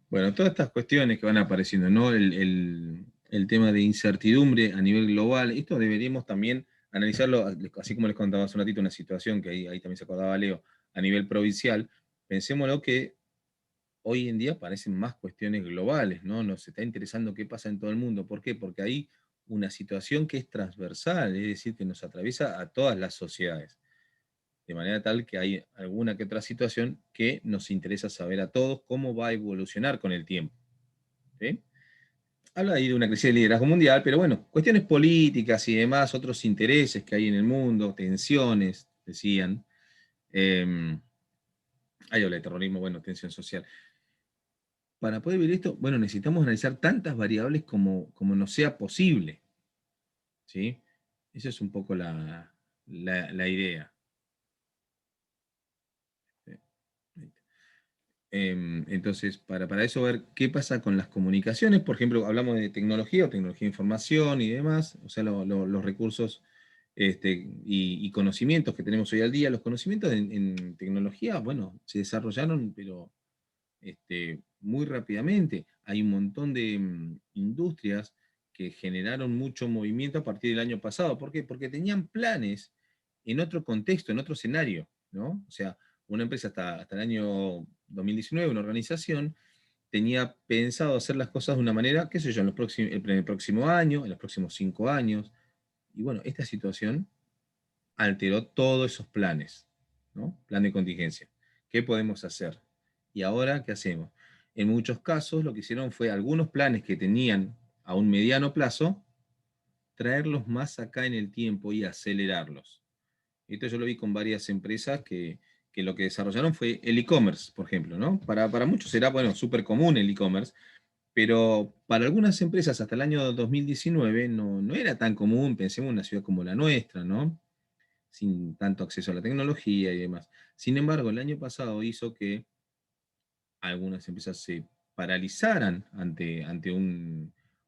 Bueno, todas estas cuestiones que van apareciendo, ¿no? El tema de incertidumbre a nivel global, esto deberíamos también analizarlo, así como les contaba hace un ratito una situación que ahí también se acordaba Leo, a nivel provincial. Pensémoslo que hoy en día parecen más cuestiones globales, ¿no? Nos está interesando qué pasa en todo el mundo. ¿Por qué? Porque hay una situación que es transversal, es decir, que nos atraviesa a todas las sociedades. De manera tal que hay alguna que otra situación que nos interesa saber a todos cómo va a evolucionar con el tiempo. ¿Sí? Habla ahí de una crisis de liderazgo mundial, pero bueno, cuestiones políticas y demás, otros intereses que hay en el mundo, tensiones, decían. Hay habla de terrorismo, bueno, tensión social. Para poder ver esto, bueno, necesitamos analizar tantas variables como nos sea posible. ¿Sí? Esa es un poco la idea. Entonces, para eso ver qué pasa con las comunicaciones, por ejemplo, hablamos de tecnología o tecnología de información y demás, o sea, los recursos y conocimientos que tenemos hoy al día. Los conocimientos en tecnología, bueno, se desarrollaron, pero muy rápidamente. Hay un montón de industrias que generaron mucho movimiento a partir del año pasado. ¿Por qué? Porque tenían planes en otro contexto, en otro escenario, ¿no? O sea, una empresa hasta el año 2019, una organización, tenía pensado hacer las cosas de una manera, qué sé yo, en el próximo año, en los próximos 5 años. Y bueno, esta situación alteró todos esos planes, ¿no? Plan de contingencia. ¿Qué podemos hacer? ¿Y ahora qué hacemos? En muchos casos lo que hicieron fue algunos planes que tenían a un mediano plazo, traerlos más acá en el tiempo y acelerarlos. Esto yo lo vi con varias empresas que lo que desarrollaron fue el e-commerce, por ejemplo, ¿no? Para muchos será, bueno, súper común el e-commerce, pero para algunas empresas hasta el año 2019 no era tan común, pensemos en una ciudad como la nuestra, ¿no? Sin tanto acceso a la tecnología y demás. Sin embargo, el año pasado hizo que algunas empresas se paralizaran ante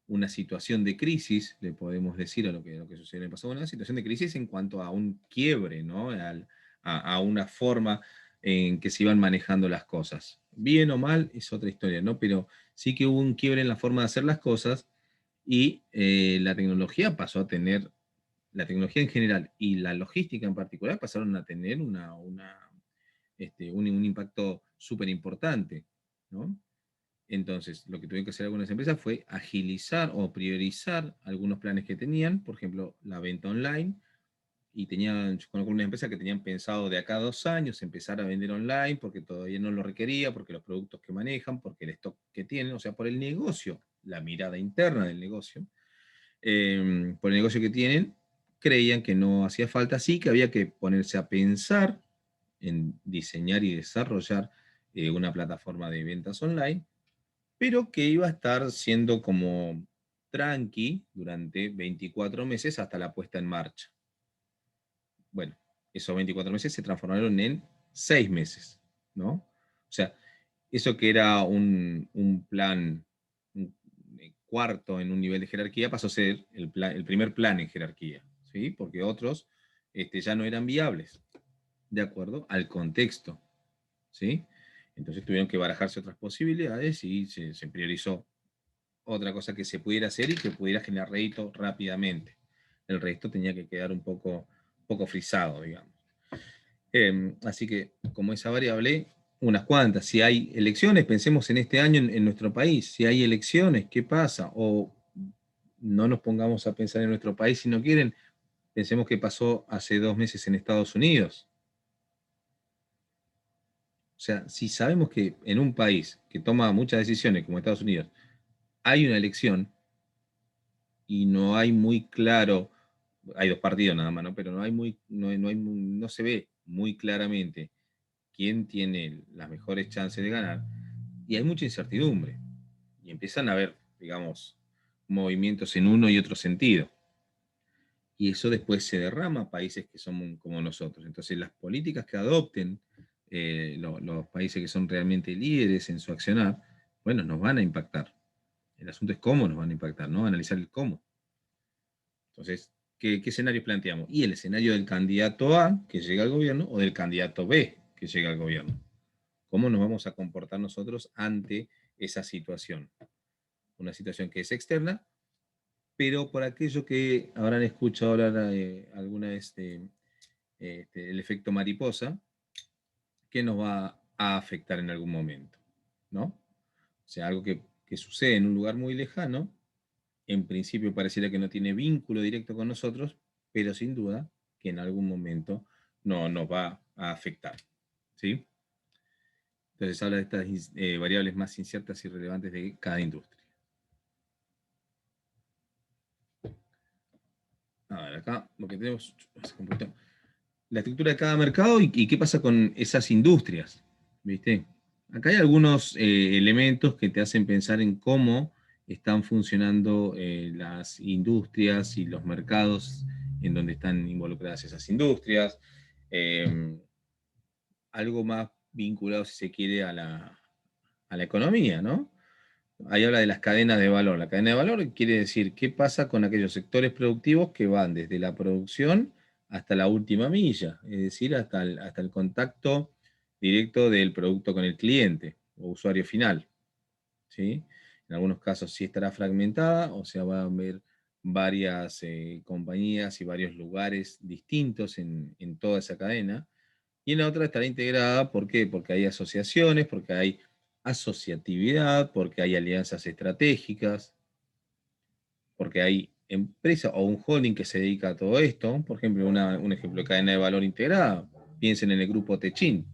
una situación de crisis, le podemos decir a lo que sucedió en el pasado, una situación de crisis en cuanto a un quiebre, ¿no? A una forma en que se iban manejando las cosas. Bien o mal es otra historia, ¿no? Pero sí que hubo un quiebre en la forma de hacer las cosas y la tecnología pasó a tener, la tecnología en general y la logística en particular pasaron a tener un impacto súper importante, ¿no? Entonces, lo que tuvieron que hacer algunas empresas fue agilizar o priorizar algunos planes que tenían, por ejemplo, la venta online, y yo conozco una empresa que tenían pensado de acá a 2 años empezar a vender online porque todavía no lo requería, porque los productos que manejan, porque el stock que tienen, o sea, por el negocio, la mirada interna del negocio, por el negocio que tienen, creían que no hacía falta, sí que había que ponerse a pensar en diseñar y desarrollar una plataforma de ventas online, pero que iba a estar siendo como tranqui durante 24 meses hasta la puesta en marcha. Bueno, esos 24 meses se transformaron en 6 meses, ¿no? O sea, eso que era un plan, un cuarto en un nivel de jerarquía, pasó a ser el primer plan en jerarquía, ¿sí? Porque otros ya no eran viables, de acuerdo al contexto, ¿sí? Entonces tuvieron que barajarse otras posibilidades y se priorizó otra cosa que se pudiera hacer y que pudiera generar rédito rápidamente. El resto tenía que quedar un poco frisado, digamos. Así que, como esa variable, unas cuantas. Si hay elecciones, pensemos en este año en nuestro país. Si hay elecciones, ¿qué pasa? O no nos pongamos a pensar en nuestro país si no quieren. Pensemos qué pasó hace 2 meses en Estados Unidos. O sea, si sabemos que en un país que toma muchas decisiones, como Estados Unidos, hay una elección y no hay muy claro, hay dos partidos nada más, ¿no? Pero no se ve muy claramente quién tiene las mejores chances de ganar, y hay mucha incertidumbre, y empiezan a haber, digamos, movimientos en uno y otro sentido. Y eso después se derrama a países que son como nosotros. Entonces, las políticas que adopten los países que son realmente líderes en su accionar, bueno, nos van a impactar. El asunto es cómo nos van a impactar, ¿no? Analizar el cómo. Entonces, ¿qué escenario planteamos? Y el escenario del candidato A que llega al gobierno o del candidato B que llega al gobierno. ¿Cómo nos vamos a comportar nosotros ante esa situación. Una situación que es externa, pero por aquello que habrán escuchado hablar alguna vez de el efecto mariposa, que nos va a afectar en algún momento, ¿no? O sea, algo que sucede en un lugar muy lejano, en principio pareciera que no tiene vínculo directo con nosotros, pero sin duda que en algún momento no nos va a afectar, ¿sí? Entonces habla de estas variables más inciertas y relevantes de cada industria. A ver, acá lo que tenemos, la estructura de cada mercado y qué pasa con esas industrias, ¿viste? Acá hay algunos elementos que te hacen pensar en cómo están funcionando las industrias y los mercados en donde están involucradas esas industrias. Eh, Algo más vinculado, si se quiere, a la economía, ¿no? Ahí habla de las cadenas de valor. La cadena de valor quiere decir qué pasa con aquellos sectores productivos que van desde la producción hasta la última milla, es decir, hasta el contacto directo del producto con el cliente o usuario final, ¿sí? En algunos casos sí estará fragmentada, o sea, va a haber varias compañías y varios lugares distintos en toda esa cadena. Y en la otra estará integrada, ¿por qué? Porque hay asociaciones, porque hay asociatividad, porque hay alianzas estratégicas, porque hay empresa o un holding que se dedica a todo esto. Por ejemplo, un ejemplo de cadena de valor integrada. Piensen en el grupo Techin.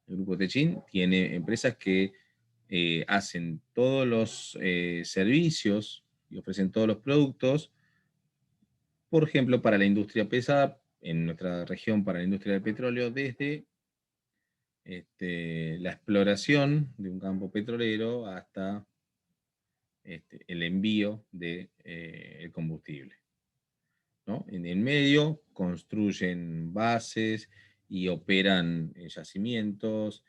El grupo Techin tiene empresas que hacen todos los servicios y ofrecen todos los productos, por ejemplo, para la industria pesada, en nuestra región para la industria del petróleo, desde la exploración de un campo petrolero hasta el envío del combustible, ¿no? En el medio construyen bases y operan yacimientos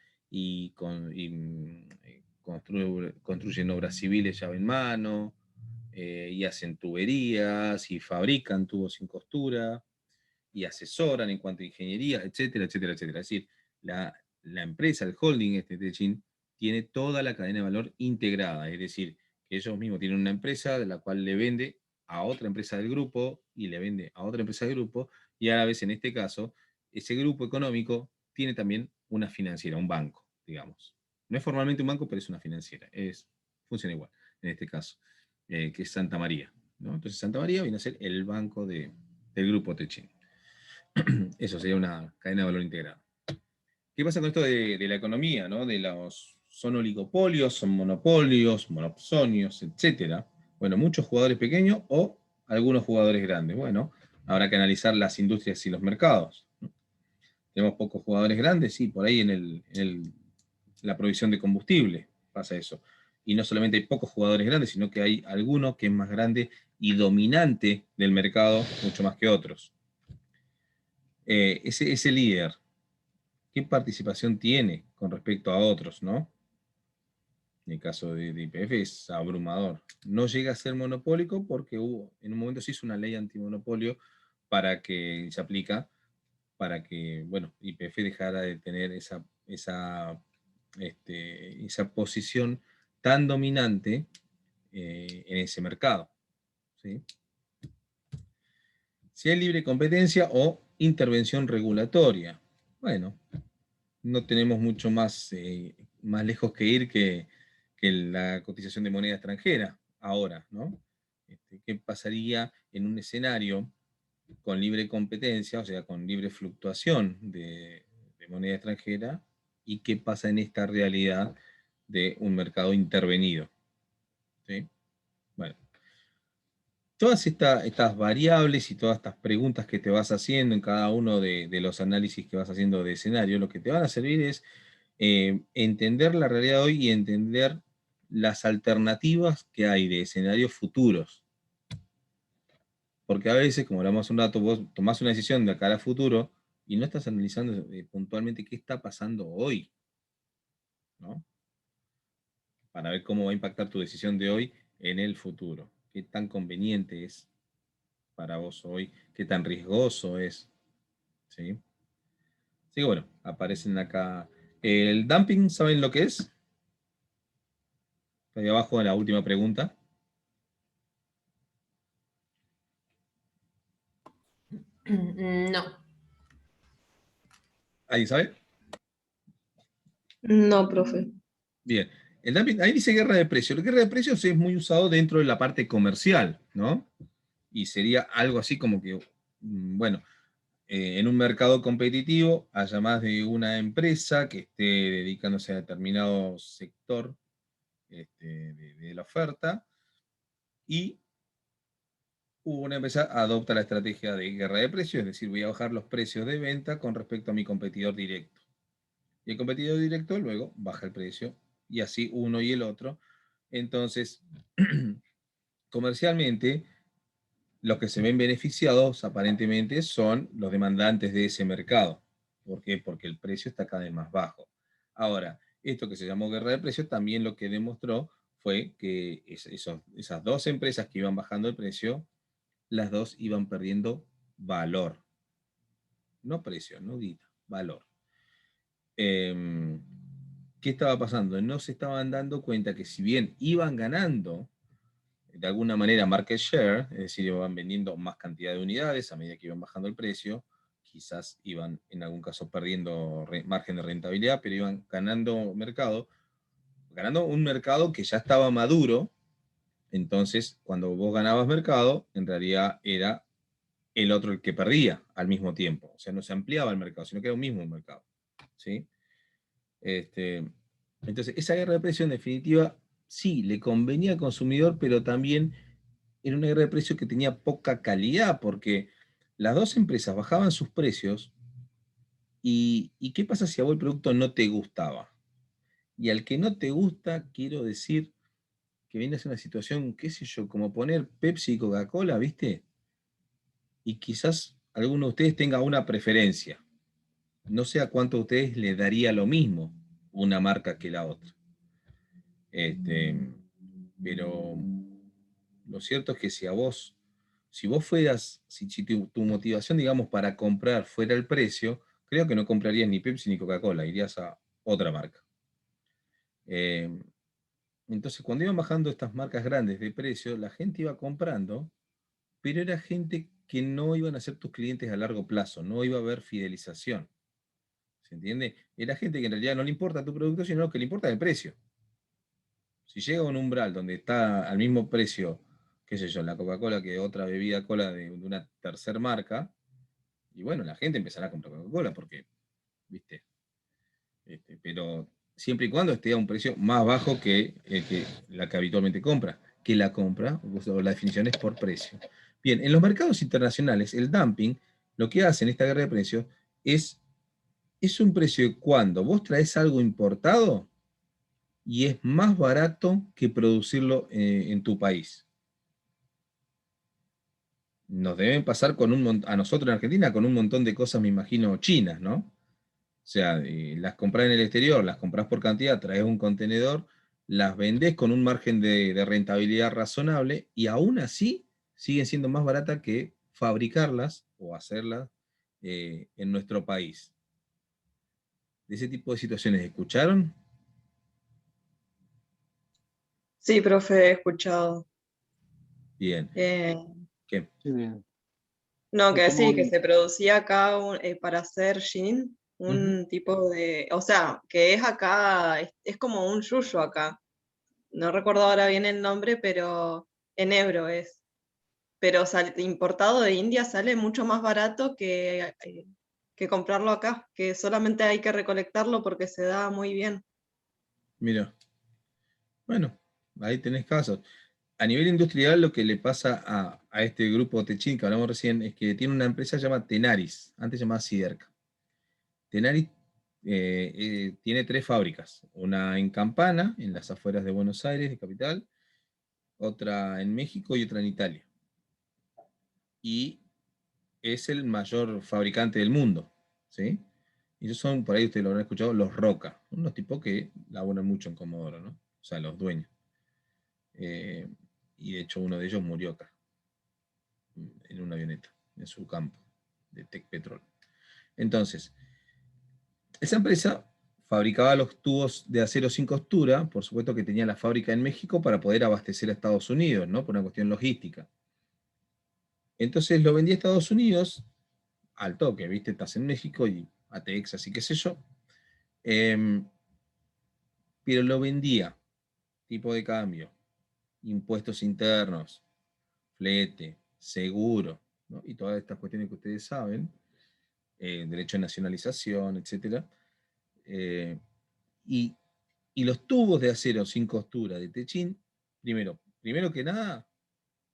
construyen obras civiles llave en mano, y hacen tuberías y fabrican tubos sin costura y asesoran en cuanto a ingeniería, etcétera, etcétera, etcétera. Es decir, la empresa, el holding Techin, tiene toda la cadena de valor integrada, es decir, que ellos mismos tienen una empresa de la cual le vende a otra empresa del grupo y le vende a otra empresa del grupo, y a la vez, en este caso, ese grupo económico tiene también una financiera, un banco, digamos. No es formalmente un banco, pero es una financiera. Funciona igual, en este caso, que es Santa María, ¿no? Entonces, Santa María viene a ser el banco del grupo Techin. Eso sería una cadena de valor integrada. ¿Qué pasa con esto de la economía, ¿no? Son oligopolios, son monopolios, monopsonios, etcétera. Bueno, muchos jugadores pequeños o algunos jugadores grandes. Bueno, habrá que analizar las industrias y los mercados. Tenemos pocos jugadores grandes, sí, por ahí en la provisión de combustible pasa eso. Y no solamente hay pocos jugadores grandes, sino que hay alguno que es más grande y dominante del mercado mucho más que otros. Ese líder, ¿qué participación tiene con respecto a otros, no? En el caso de YPF es abrumador. No llega a ser monopólico porque en un momento se hizo una ley antimonopolio para que se aplica para que, bueno, YPF dejara de tener esa posición tan dominante en ese mercado, ¿sí? Si hay libre competencia o intervención regulatoria. Bueno, no tenemos mucho más lejos que ir que la cotización de moneda extranjera ahora, ¿no? ¿Qué pasaría en un escenario con libre competencia, o sea, con libre fluctuación de moneda extranjera? ¿Y qué pasa en esta realidad de un mercado intervenido? ¿Sí? Bueno, todas estas variables y todas estas preguntas que te vas haciendo en cada uno de los análisis que vas haciendo de escenario, lo que te van a servir es entender la realidad de hoy y entender las alternativas que hay de escenarios futuros. Porque a veces, como hablamos hace un rato, vos tomás una decisión de cara a futuro y no estás analizando puntualmente qué está pasando hoy, ¿no? Para ver cómo va a impactar tu decisión de hoy en el futuro. Qué tan conveniente es para vos hoy, qué tan riesgoso es, ¿sí? Así que bueno, aparecen acá. El dumping, ¿saben lo que es? Ahí abajo en la última pregunta. No. ¿Alguien sabe? No, profe. Bien. El dumping, ahí dice guerra de precios. La guerra de precios es muy usado dentro de la parte comercial, ¿no? Y sería algo así como que, bueno, en un mercado competitivo haya más de una empresa que esté dedicándose a determinado sector de la oferta y una empresa adopta la estrategia de guerra de precios, es decir, voy a bajar los precios de venta con respecto a mi competidor directo. Y el competidor directo luego baja el precio y así uno y el otro. Entonces, comercialmente, los que se ven beneficiados aparentemente son los demandantes de ese mercado. ¿Por qué? Porque el precio está cada vez más bajo. Ahora, esto que se llamó guerra de precios también lo que demostró fue que esas dos empresas que iban bajando el precio, las dos iban perdiendo valor. No precio, no guita, valor. ¿Qué estaba pasando? No se estaban dando cuenta que si bien iban ganando de alguna manera market share, es decir, iban vendiendo más cantidad de unidades a medida que iban bajando el precio, quizás iban en algún caso perdiendo margen de rentabilidad, pero iban ganando un mercado que ya estaba maduro. Entonces, cuando vos ganabas mercado, en realidad era el otro el que perdía al mismo tiempo. O sea, no se ampliaba el mercado, sino que era un mismo mercado. ¿Sí? Este, entonces, esa guerra de precios en definitiva sí le convenía al consumidor, pero también era una guerra de precios que tenía poca calidad, porque las dos empresas bajaban sus precios y ¿qué pasa si a vos el producto no te gustaba? Y al que no te gusta, quiero decir que viene a ser una situación, qué sé yo, como poner Pepsi y Coca-Cola, ¿viste? Y quizás alguno de ustedes tenga una preferencia. No sé a cuánto a ustedes les daría lo mismo una marca que la otra. Este, pero lo cierto es que si vos fueras, si tu motivación, digamos, para comprar fuera el precio, creo que no comprarías ni Pepsi ni Coca-Cola, irías a otra marca. Eh, entonces, cuando iban bajando estas marcas grandes de precio, la gente iba comprando, pero era gente que no iban a ser tus clientes a largo plazo, no iba a haber fidelización. ¿Se entiende? Era gente que en realidad no le importa tu producto, sino que le importa el precio. Si llega a un umbral donde está al mismo precio, qué sé yo, la Coca-Cola que otra bebida cola de una tercer marca, y bueno, la gente empezará a comprar Coca-Cola porque, viste, pero siempre y cuando esté a un precio más bajo que la que habitualmente compra, que la compra, o la definición es por precio. Bien, en los mercados internacionales, el dumping, lo que hace en esta guerra de precios es un precio cuando vos traes algo importado y es más barato que producirlo en tu país. Nos deben pasar a nosotros en Argentina con un montón de cosas, me imagino, chinas, ¿no? O sea, las compras en el exterior, las compras por cantidad, traes un contenedor, las vendés con un margen de rentabilidad razonable y aún así siguen siendo más baratas que fabricarlas o hacerlas en nuestro país. De ese tipo de situaciones, ¿escucharon? Sí, profe, he escuchado. Bien. Eh, ¿Qué? Sí, bien. no, Es que como sí, que se producía acá para hacer gin, Ujú. un tipo de, o sea, que es acá, es como un yuyo acá. No recuerdo ahora bien el nombre, pero en Ebro es. Pero importado de India sale mucho más barato que comprarlo acá, que solamente hay que recolectarlo porque se da muy bien. Mira, bueno, ahí tenés casos. A nivel industrial, lo que le pasa a este grupo Techin que hablamos recién es que tiene una empresa llamada Tenaris, antes llamada Siderca. Tenaris tiene tres fábricas, una en Campana, en las afueras de Buenos Aires, de capital, otra en México y otra en Italia. Y es el mayor fabricante del mundo, ¿sí? Y ellos son, por ahí ustedes lo habrán escuchado, los Roca, unos tipos que laburan mucho en Comodoro, ¿no? O sea, los dueños. Eh, y de hecho uno de ellos murió acá, en una avioneta, en su campo de Tech Petrol. Entonces, esa empresa fabricaba los tubos de acero sin costura, por supuesto que tenía la fábrica en México para poder abastecer a Estados Unidos, ¿no? Por una cuestión logística. Entonces lo vendía a Estados Unidos al toque, ¿viste? Estás en México y a Texas y qué sé yo. Em, pero lo vendía, tipo de cambio, impuestos internos, flete, seguro, ¿no? Y todas estas cuestiones que ustedes saben, derecho de nacionalización, etcétera. Eh, y, y los tubos de acero sin costura de Techin, primero que nada,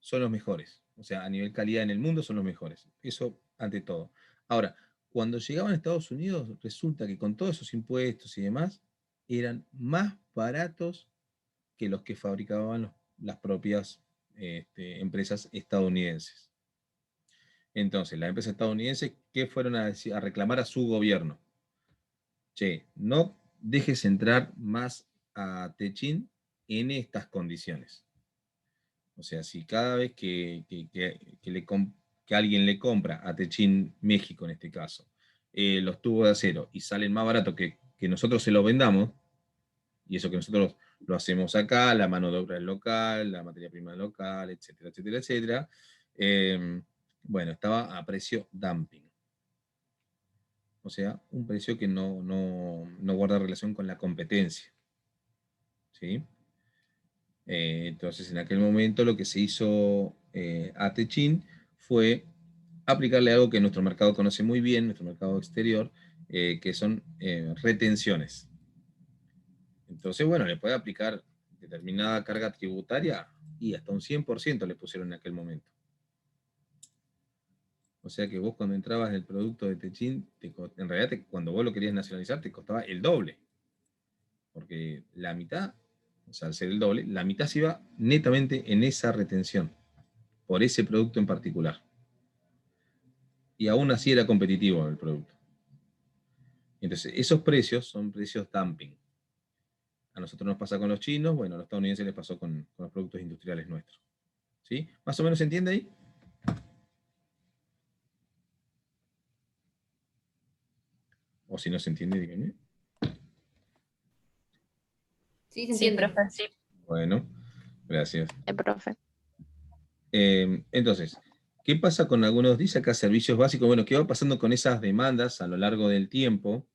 son los mejores. O sea, a nivel calidad en el mundo son los mejores. Eso ante todo. Ahora, cuando llegaban a Estados Unidos, resulta que con todos esos impuestos y demás, eran más baratos que los que fabricaban las propias empresas estadounidenses. Entonces, las empresas estadounidenses, ¿qué fueron a reclamar a su gobierno? Che, no dejes entrar más a Techin en estas condiciones. O sea, si cada vez que alguien le compra a Techin México, en este caso, los tubos de acero y salen más baratos que nosotros se los vendamos, y eso que nosotros lo hacemos acá, la mano de obra es local, la materia prima es local, etcétera, etcétera, etcétera, bueno, estaba a precio dumping. O sea, un precio que no guarda relación con la competencia. ¿Sí? Entonces, en aquel momento lo que se hizo a Techin fue aplicarle algo que nuestro mercado conoce muy bien, nuestro mercado exterior, que son retenciones. Entonces, bueno, le puede aplicar determinada carga tributaria y hasta un 100% le pusieron en aquel momento. O sea que vos cuando entrabas en el producto de Techin, en realidad cuando vos lo querías nacionalizar te costaba el doble. Porque la mitad, o sea, al ser el doble, la mitad se iba netamente en esa retención, por ese producto en particular. Y aún así era competitivo el producto. Entonces, esos precios son precios dumping. A nosotros nos pasa con los chinos, bueno, a los estadounidenses les pasó con los productos industriales nuestros. ¿Sí? ¿Más o menos se entiende ahí? O si no se entiende, díganme. Sí, se Sí, entiende. profe. Bueno, gracias. Profe. Entonces, ¿qué pasa con algunos? Dice acá servicios básicos. Bueno, ¿qué va pasando con esas demandas a lo largo del tiempo?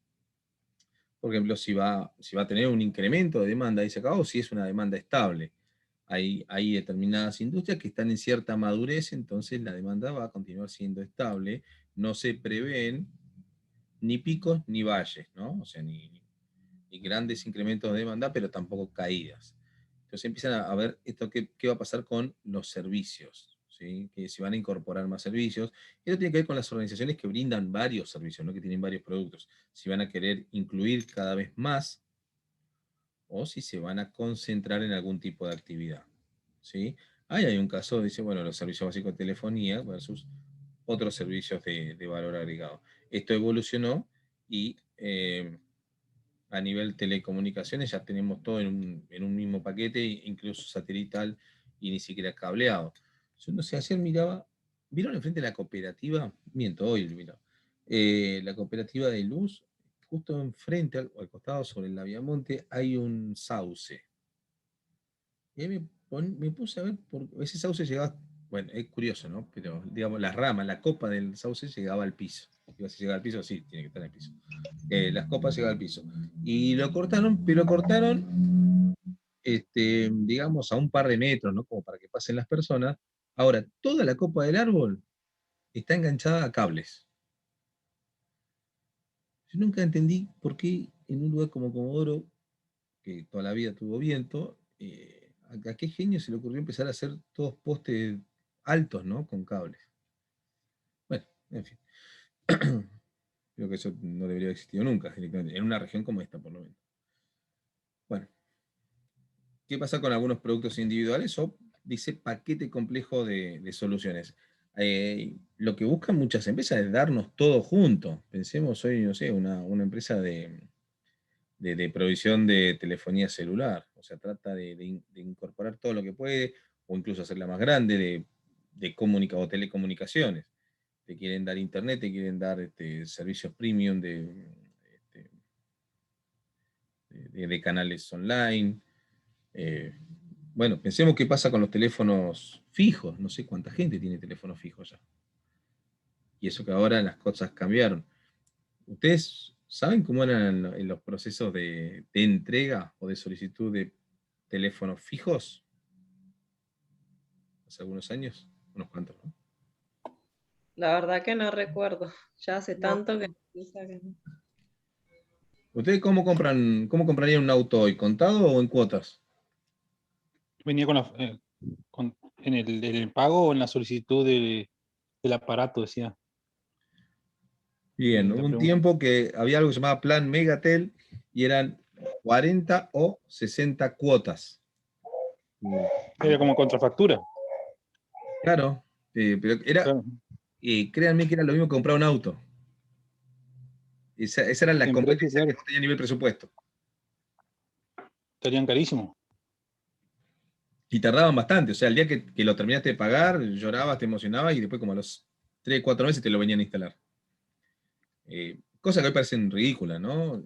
Por ejemplo, si va a tener un incremento de demanda, dice acá, o si es una demanda estable. Hay determinadas industrias que están en cierta madurez, entonces la demanda va a continuar siendo estable. No se prevén ni picos ni valles, ¿no? O sea, ni grandes incrementos de demanda, pero tampoco caídas. Entonces empiezan a ver esto qué va a pasar con los servicios, ¿sí? Que se van a incorporar más servicios. Esto tiene que ver con las organizaciones que brindan varios servicios, ¿no? Que tienen varios productos. Si van a querer incluir cada vez más o si se van a concentrar en algún tipo de actividad. ¿Sí? Ahí hay un caso, dice, bueno, los servicios básicos de telefonía versus otros servicios de valor agregado. Esto evolucionó y a nivel telecomunicaciones ya tenemos todo en un mismo paquete, incluso satelital y ni siquiera cableado. Yo no sé, ayer miraba, ¿vieron enfrente de la cooperativa? Miento, hoy miraba. La cooperativa de luz, justo enfrente, al costado sobre el Viamonte, hay un sauce. Y ahí me puse a ver, ese sauce llegaba, bueno, es curioso, ¿no? Pero, digamos, la rama, la copa del sauce llegaba al piso. Iba a llegar al piso, sí, tiene que estar en el piso. Las copas llegaban al piso. Y lo cortaron, pero lo cortaron, digamos, a un par de metros, ¿no? Como para que pasen las personas. Ahora, toda la copa del árbol está enganchada a cables. Yo nunca entendí por qué en un lugar como Comodoro, que toda la vida tuvo viento, a qué genio se le ocurrió empezar a hacer todos postes altos, ¿no? Con cables. Bueno, en fin. Creo que eso no debería haber existido nunca, directamente, en una región como esta, por lo menos. Bueno, ¿qué pasa con algunos productos individuales? O dice paquete complejo de soluciones. Lo que buscan muchas empresas es darnos todo junto. Pensemos hoy, no sé, una empresa de provisión de telefonía celular. O sea, trata de incorporar todo lo que puede, o incluso hacerla más grande, o telecomunicaciones. Te quieren dar internet, te quieren dar servicios premium este, de canales online. Bueno, pensemos qué pasa con los teléfonos fijos. No sé cuánta gente tiene teléfonos fijos ya. Y eso que ahora las cosas cambiaron. ¿Ustedes saben cómo eran en los procesos de entrega o de solicitud de teléfonos fijos? Hace algunos años, unos cuantos, ¿no? La verdad que no recuerdo. Ya hace No. tanto que quizá que no. ¿Ustedes cómo comprarían un auto hoy? ¿Contado o en cuotas? Venía en el pago o en la solicitud del aparato, decía. Bien, La hubo un pregunta. tiempo que había algo que se llamaba Plan Megatel y eran 40 o 60 cuotas. Era como contrafactura. Claro, pero era, Claro. créanme que era lo mismo que comprar un auto. Esa era la En precio, competencia que claro, no tenía nivel presupuesto. estarían carísimos. Y tardaban bastante, o sea, el día que lo terminaste de pagar, llorabas, te emocionabas y después como a los 3, 4 meses te lo venían a instalar. Cosas que hoy parecen ridículas, ¿no?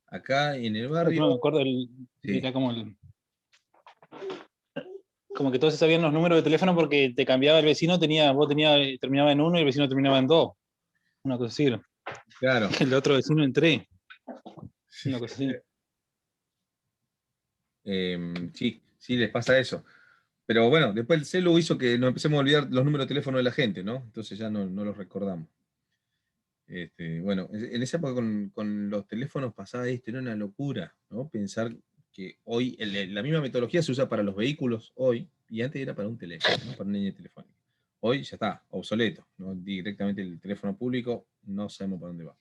Acá en el barrio, No me acuerdo, sí, era como que todos sabían los números de teléfono porque te cambiaba el vecino, terminaba en uno y el vecino terminaba en dos. Una cosa así. claro. El otro vecino en tres. Una cosa así. Sí, sí, les pasa eso. Pero bueno, después el celu hizo que nos empecemos a olvidar los números de teléfono de la gente, ¿no? Entonces ya no los recordamos. Bueno, en esa época con los teléfonos pasaba esto, era una locura, ¿no? Pensar que hoy la misma metodología se usa para los vehículos hoy, y antes era para un teléfono, ¿no? Para una línea telefónica. Hoy ya está, obsoleto, ¿no? Directamente el teléfono público, no sabemos para dónde va.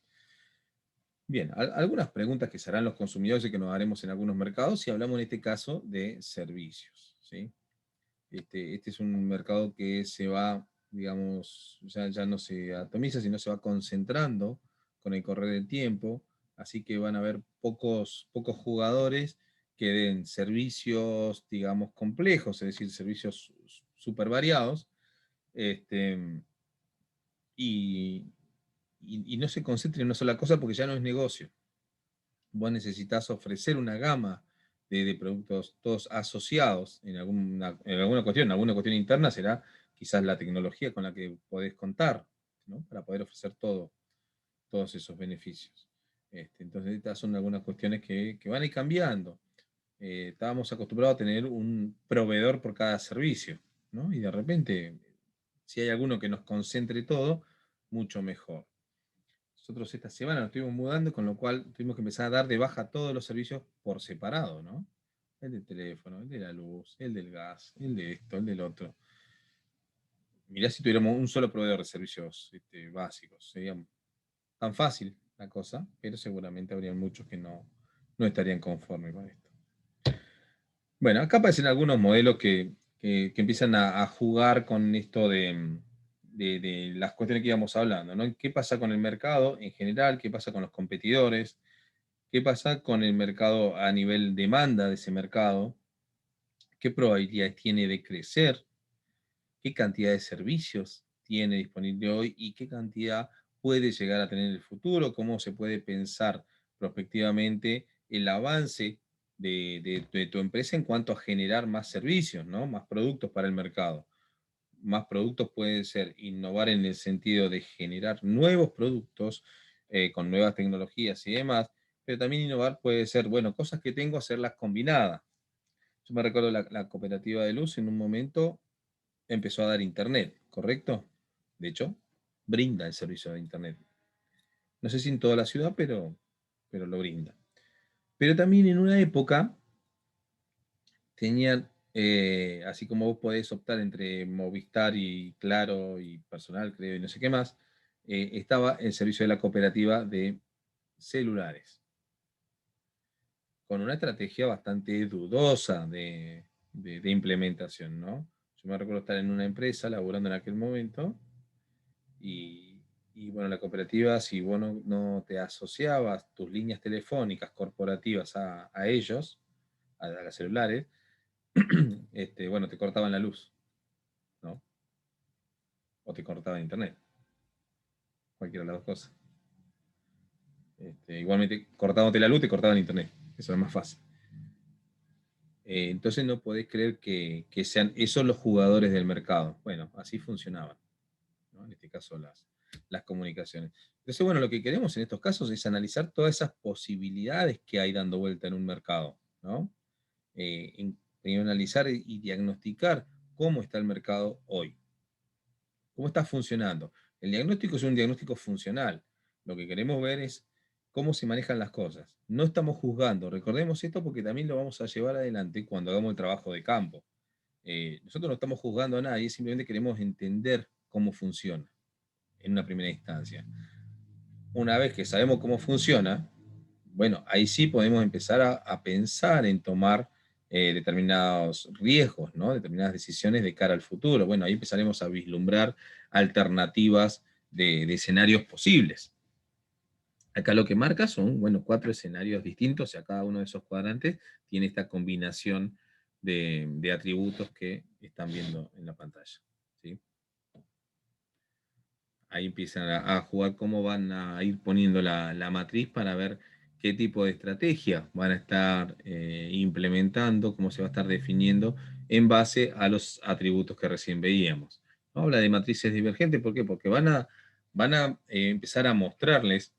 Bien, algunas preguntas que se harán los consumidores y que nos haremos en algunos mercados si hablamos en este caso de servicios, ¿sí? Este es un mercado que se va, digamos, ya no se atomiza, sino se va concentrando con el correr del tiempo, así que van a haber pocos jugadores que den servicios, digamos, complejos, es decir, servicios súper variados, este, y, y no se concentren en una sola cosa porque ya no es negocio. Vos necesitas ofrecer una gama de productos todos asociados en alguna cuestión interna será quizás la tecnología con la que podés contar, ¿no? Para poder ofrecer todos esos beneficios. Entonces, estas son algunas cuestiones que van a ir cambiando. Estábamos acostumbrados a tener un proveedor por cada servicio, ¿no? Y de repente, si hay alguno que nos concentre todo, mucho mejor. Nosotros esta semana nos estuvimos mudando, con lo cual tuvimos que empezar a dar de baja todos los servicios por separado, ¿no? El del teléfono, el de la luz, el del gas, el de esto, el del otro. Mirá si tuviéramos un solo proveedor de servicios básicos. Sería tan fácil la cosa, pero seguramente habrían muchos que no estarían conformes con esto. Bueno, acá aparecen algunos modelos que empiezan a jugar con esto de las cuestiones que íbamos hablando, ¿no? ¿Qué pasa con el mercado en general? ¿Qué pasa con los competidores? ¿Qué pasa con el mercado a nivel demanda de ese mercado? ¿Qué probabilidades tiene de crecer? ¿Qué cantidad de servicios tiene disponible hoy y qué cantidad puede llegar a tener en el futuro? ¿Cómo se puede pensar prospectivamente el avance de tu empresa en cuanto a generar más servicios, ¿no? Más productos para el mercado? Más productos pueden ser innovar en el sentido de generar nuevos productos con nuevas tecnologías y demás, pero también innovar puede ser, bueno, cosas que tengo, hacerlas combinadas. Yo me recuerdo la cooperativa de luz en un momento empezó a dar internet, ¿correcto? De hecho, brinda el servicio de internet. No sé si en toda la ciudad, pero lo brinda. Pero también en una época tenían, así como vos podés optar entre Movistar y Claro y Personal, creo, y no sé qué más, estaba el servicio de la cooperativa de celulares, con una estrategia bastante dudosa de implementación, ¿no? Yo me recuerdo estar en una empresa laborando en aquel momento y bueno, la cooperativa, si vos no te asociabas tus líneas telefónicas corporativas a ellos, a las celulares, bueno, te cortaban la luz, ¿no? O te cortaban internet, cualquiera de las dos cosas. Igualmente, cortándote la luz, te cortaban internet. Eso era más fácil. Entonces no podés creer que sean esos los jugadores del mercado. Bueno, así funcionaban, ¿no? En este caso las comunicaciones. Entonces, bueno, lo que queremos en estos casos es analizar todas esas posibilidades que hay dando vuelta en un mercado, ¿no? Primero analizar y diagnosticar cómo está el mercado hoy, cómo está funcionando. El diagnóstico es un diagnóstico funcional. Lo que queremos ver es cómo se manejan las cosas. No estamos juzgando. Recordemos esto porque también lo vamos a llevar adelante cuando hagamos el trabajo de campo. Nosotros no estamos juzgando a nadie, simplemente queremos entender cómo funciona en una primera instancia. Una vez que sabemos cómo funciona, bueno, ahí sí podemos empezar a pensar en tomar determinados riesgos, ¿no? Determinadas decisiones de cara al futuro. Bueno, ahí empezaremos a vislumbrar alternativas de escenarios posibles. Acá lo que marca son, bueno, 4 escenarios distintos, y a cada uno de esos cuadrantes tiene esta combinación de atributos que están viendo en la pantalla, ¿sí? Ahí empiezan a jugar cómo van a ir poniendo la matriz para ver qué tipo de estrategia van a estar implementando, cómo se va a estar definiendo en base a los atributos que recién veíamos. ¿No? Habla de matrices divergentes, ¿por qué? Porque van a empezar a mostrarles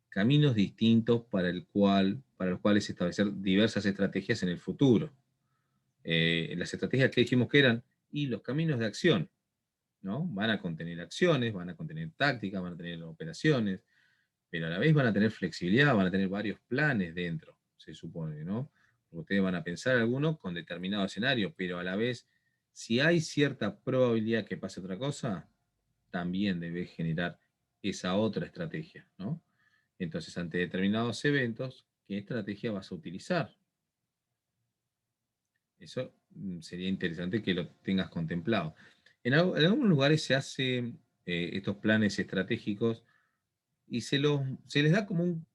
caminos distintos para los cuales establecer diversas estrategias en el futuro. Las estrategias que dijimos que eran, y los caminos de acción, ¿no? Van a contener acciones, van a contener tácticas, van a tener operaciones, pero a la vez van a tener flexibilidad, van a tener varios planes dentro, se supone, ¿no? Ustedes van a pensar algunos con determinado escenario, pero a la vez, si hay cierta probabilidad que pase otra cosa, también debe generar esa otra estrategia, ¿no? Entonces, ante determinados eventos, ¿qué estrategia vas a utilizar? Eso sería interesante que lo tengas contemplado. En algunos lugares se hacen estos planes estratégicos y se les da como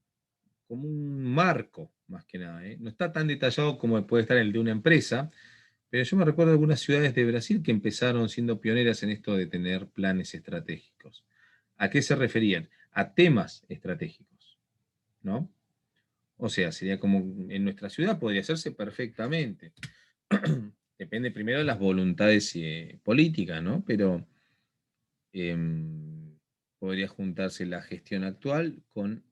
un marco, más que nada. No está tan detallado como puede estar el de una empresa, pero yo me recuerdo de algunas ciudades de Brasil que empezaron siendo pioneras en esto de tener planes estratégicos. ¿A qué se referían? A temas estratégicos, ¿no? O sea, sería como en nuestra ciudad podría hacerse perfectamente. Depende primero de las voluntades políticas, ¿no? Pero podría juntarse la gestión actual con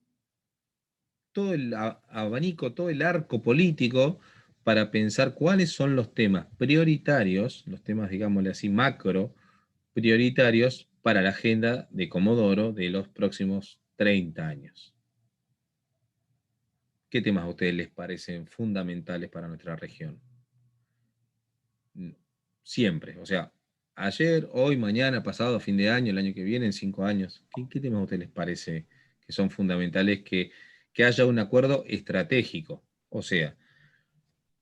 todo el abanico, todo el arco político para pensar cuáles son los temas prioritarios, los temas, digámosle así, macro prioritarios para la agenda de Comodoro de los próximos 30 años. ¿Qué temas a ustedes les parecen fundamentales para nuestra región? Siempre, o sea, ayer, hoy, mañana, pasado, fin de año, el año que viene, en 5 años. ¿Qué temas a ustedes les parece que son fundamentales que haya un acuerdo estratégico? O sea,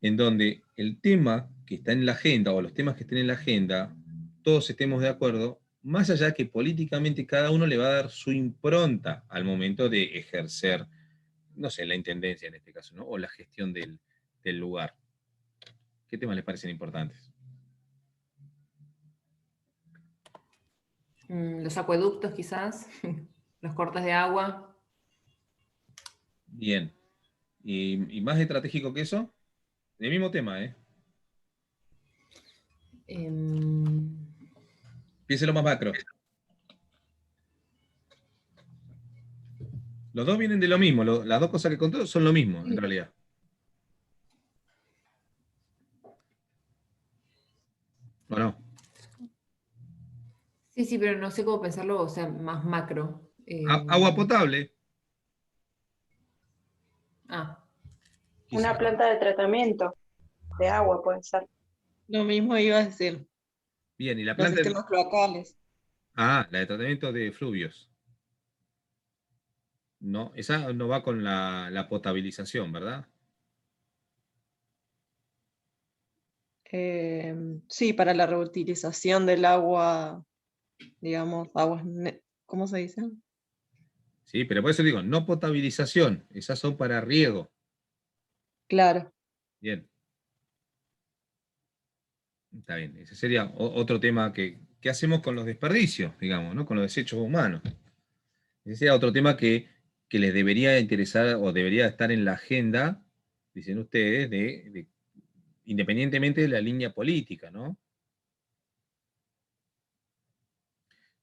en donde el tema que está en la agenda o los temas que estén en la agenda, todos estemos de acuerdo, más allá que políticamente cada uno le va a dar su impronta al momento de ejercer, no sé, la intendencia en este caso, ¿no? O la gestión del lugar. ¿Qué temas les parecen importantes? Los acueductos quizás, los cortes de agua. Bien. ¿Y más estratégico que eso? El mismo tema, ¿eh? Piénselo más macro. Los dos vienen de lo mismo. Las dos cosas que contó son lo mismo, en realidad. ¿O no? Sí, sí, pero no sé cómo pensarlo, o sea, más macro. Agua potable. Una Quizá. planta de tratamiento de agua puede ser. Lo mismo iba a decir. Bien, y la Los planta. sistemas cloacales. La de tratamiento de fluvios. No, esa no va con la potabilización, ¿verdad? Sí, para la reutilización del agua, digamos, ¿cómo se dice? Sí, pero por eso digo, no potabilización. Esas son para riego. Claro. Bien. Está bien. Ese sería otro tema que hacemos con los desperdicios, digamos, ¿no? Con los desechos humanos. Ese sería otro tema que que les debería interesar o debería estar en la agenda, dicen ustedes, independientemente de la línea política, ¿no?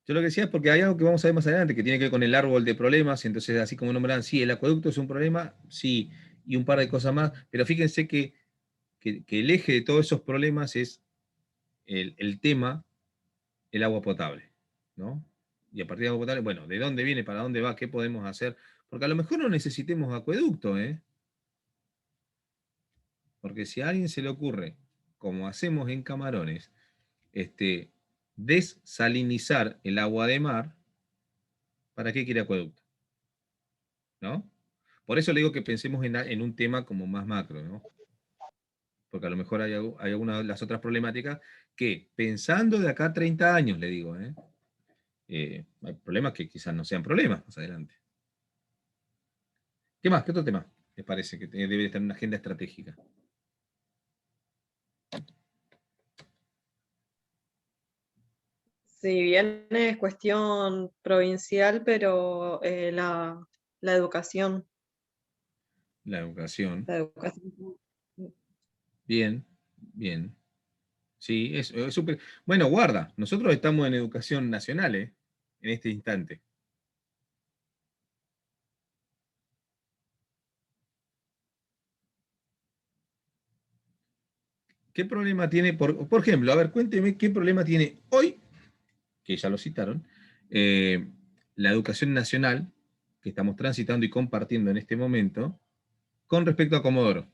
Yo lo que decía es porque hay algo que vamos a ver más adelante, que tiene que ver con el árbol de problemas, entonces así como nombran, sí, el acueducto es un problema, sí, y un par de cosas más, pero fíjense que el eje de todos esos problemas es el tema, el agua potable, ¿no? Y a partir de agua potable, bueno, ¿de dónde viene, para dónde va, qué podemos hacer? Porque a lo mejor no necesitemos acueducto, ¿eh? Porque si a alguien se le ocurre, como hacemos en Camarones, desalinizar el agua de mar, ¿para qué quiere acueducto? ¿No? Por eso le digo que pensemos en un tema como más macro, ¿no? Porque a lo mejor hay algunas de las otras problemáticas que, pensando de acá a 30 años, le digo, hay problemas que quizás no sean problemas más adelante. ¿Qué más? ¿Qué otro tema les parece que debe estar en una agenda estratégica? Si bien es cuestión provincial, pero la educación, La educación. la educación. Bien, bien. Sí, es súper. Bueno, guarda, nosotros estamos en educación nacional, en este instante. ¿Qué problema tiene, por ejemplo, a ver, cuénteme qué problema tiene hoy, que ya lo citaron, la educación nacional que estamos transitando y compartiendo en este momento con respecto a Comodoro?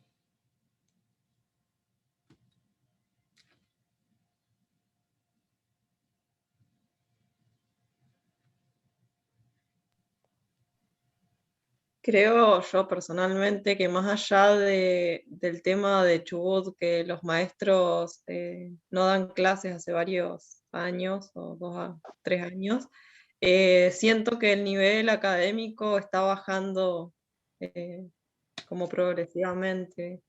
Creo yo personalmente que más allá del tema de Chubut, que los maestros no dan clases hace varios años, o 2 a 3 años, siento que el nivel académico está bajando eh, como progresivamente.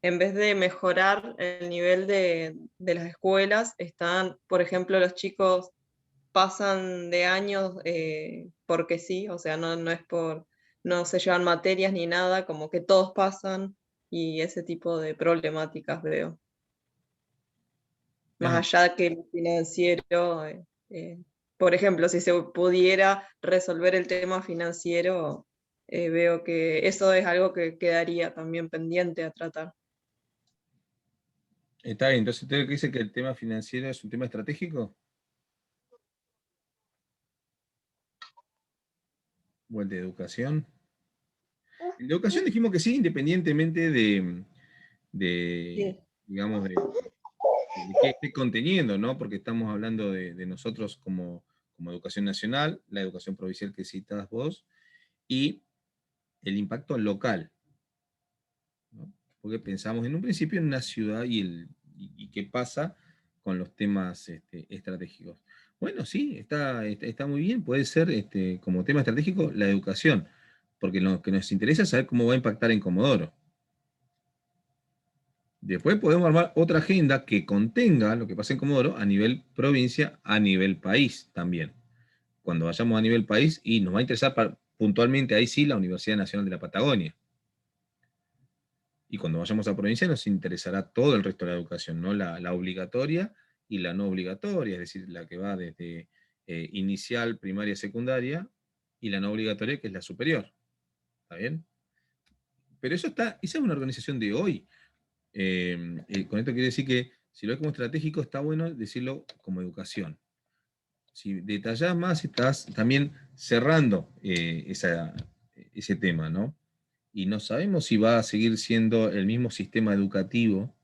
En vez de mejorar el nivel de las escuelas, están, por ejemplo, los chicos pasan de años porque sí, o sea, no es no se llevan materias ni nada, como que todos pasan y ese tipo de problemáticas veo. Más Ajá. allá que el financiero, eh, por ejemplo, si se pudiera resolver el tema financiero, veo que eso es algo que quedaría también pendiente a tratar. Está bien, entonces usted dice que el tema financiero es un tema estratégico, o el de educación. El de educación dijimos que sí, independientemente Sí. digamos, de qué esté conteniendo, ¿no? Porque estamos hablando de nosotros como educación nacional, la educación provincial que citas vos, y el impacto local, ¿no? Porque pensamos en un principio en una ciudad y qué pasa con los temas estratégicos. Bueno, sí, está muy bien, puede ser como tema estratégico la educación, porque lo que nos interesa es saber cómo va a impactar en Comodoro. Después podemos armar otra agenda que contenga lo que pasa en Comodoro a nivel provincia, a nivel país también. Cuando vayamos a nivel país, y nos va a interesar puntualmente ahí sí la Universidad Nacional de la Patagonia. Y cuando vayamos a provincia nos interesará todo el resto de la educación, ¿no? La obligatoria y la no obligatoria, es decir, la que va desde inicial, primaria, secundaria, y la no obligatoria que es la superior. ¿Está bien? Pero esa es una organización de hoy. Con esto quiere decir que si lo ves como estratégico, está bueno decirlo como educación. Si detallás más, estás también cerrando ese tema, ¿no? Y no sabemos si va a seguir siendo el mismo sistema educativo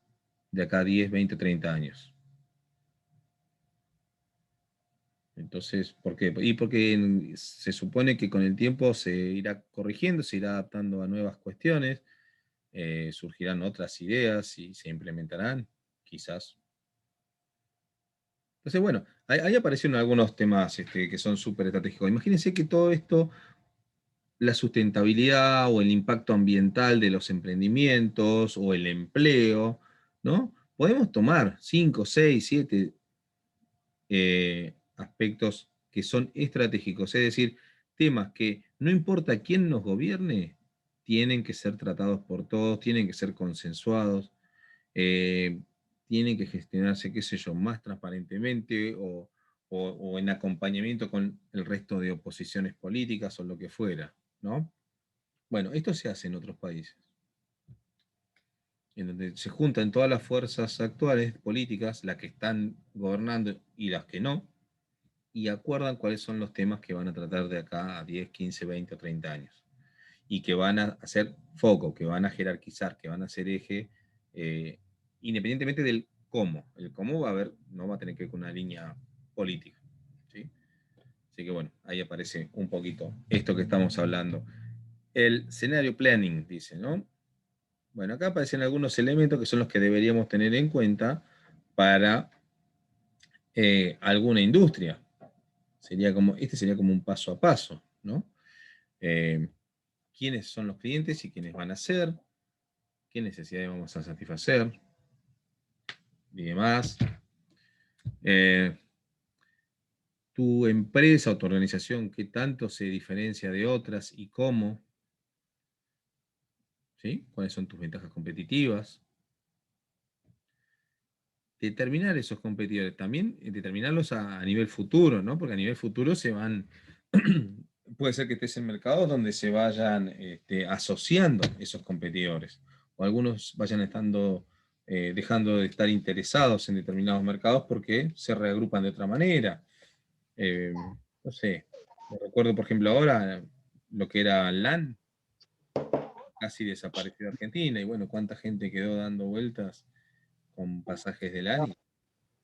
de acá a 10, 20, 30 años. Entonces, ¿por qué? Y porque se supone que con el tiempo se irá corrigiendo, se irá adaptando a nuevas cuestiones, surgirán otras ideas y se implementarán, quizás. Entonces, bueno, ahí aparecieron algunos temas que son súper estratégicos. Imagínense que todo esto, la sustentabilidad o el impacto ambiental de los emprendimientos o el empleo, ¿no? Podemos tomar 5, 6, 7 aspectos que son estratégicos, es decir, temas que no importa quién nos gobierne, tienen que ser tratados por todos, tienen que ser consensuados, tienen que gestionarse, qué sé yo, más transparentemente o en acompañamiento con el resto de oposiciones políticas o lo que fuera, ¿no? Bueno, esto se hace en otros países, en donde se juntan todas las fuerzas actuales políticas, las que están gobernando y las que no, y acuerdan cuáles son los temas que van a tratar de acá a 10, 15, 20 o 30 años. Y que van a hacer foco, que van a jerarquizar, que van a hacer eje, independientemente del cómo. El cómo va a haber, no va a tener que ver con una línea política. ¿Sí? Así que bueno, ahí aparece un poquito esto que estamos hablando. El scenario planning, dice, ¿no? Bueno, acá aparecen algunos elementos que son los que deberíamos tener en cuenta para alguna industria. Este sería como un paso a paso, ¿no? ¿Quiénes son los clientes y quiénes van a ser? ¿Qué necesidades vamos a satisfacer? Y demás. Tu empresa o tu organización, ¿qué tanto se diferencia de otras y cómo? ¿Sí? ¿Cuáles son tus ventajas competitivas? Determinar esos competidores, también determinarlos a nivel futuro, ¿no? Porque a nivel futuro se van, puede ser que estés en mercados donde se vayan asociando esos competidores, o algunos vayan estando, dejando de estar interesados en determinados mercados porque se reagrupan de otra manera. No sé, me recuerdo por ejemplo ahora lo que era LAN, casi desapareció de Argentina, y bueno, cuánta gente quedó dando vueltas con pasajes de LAN y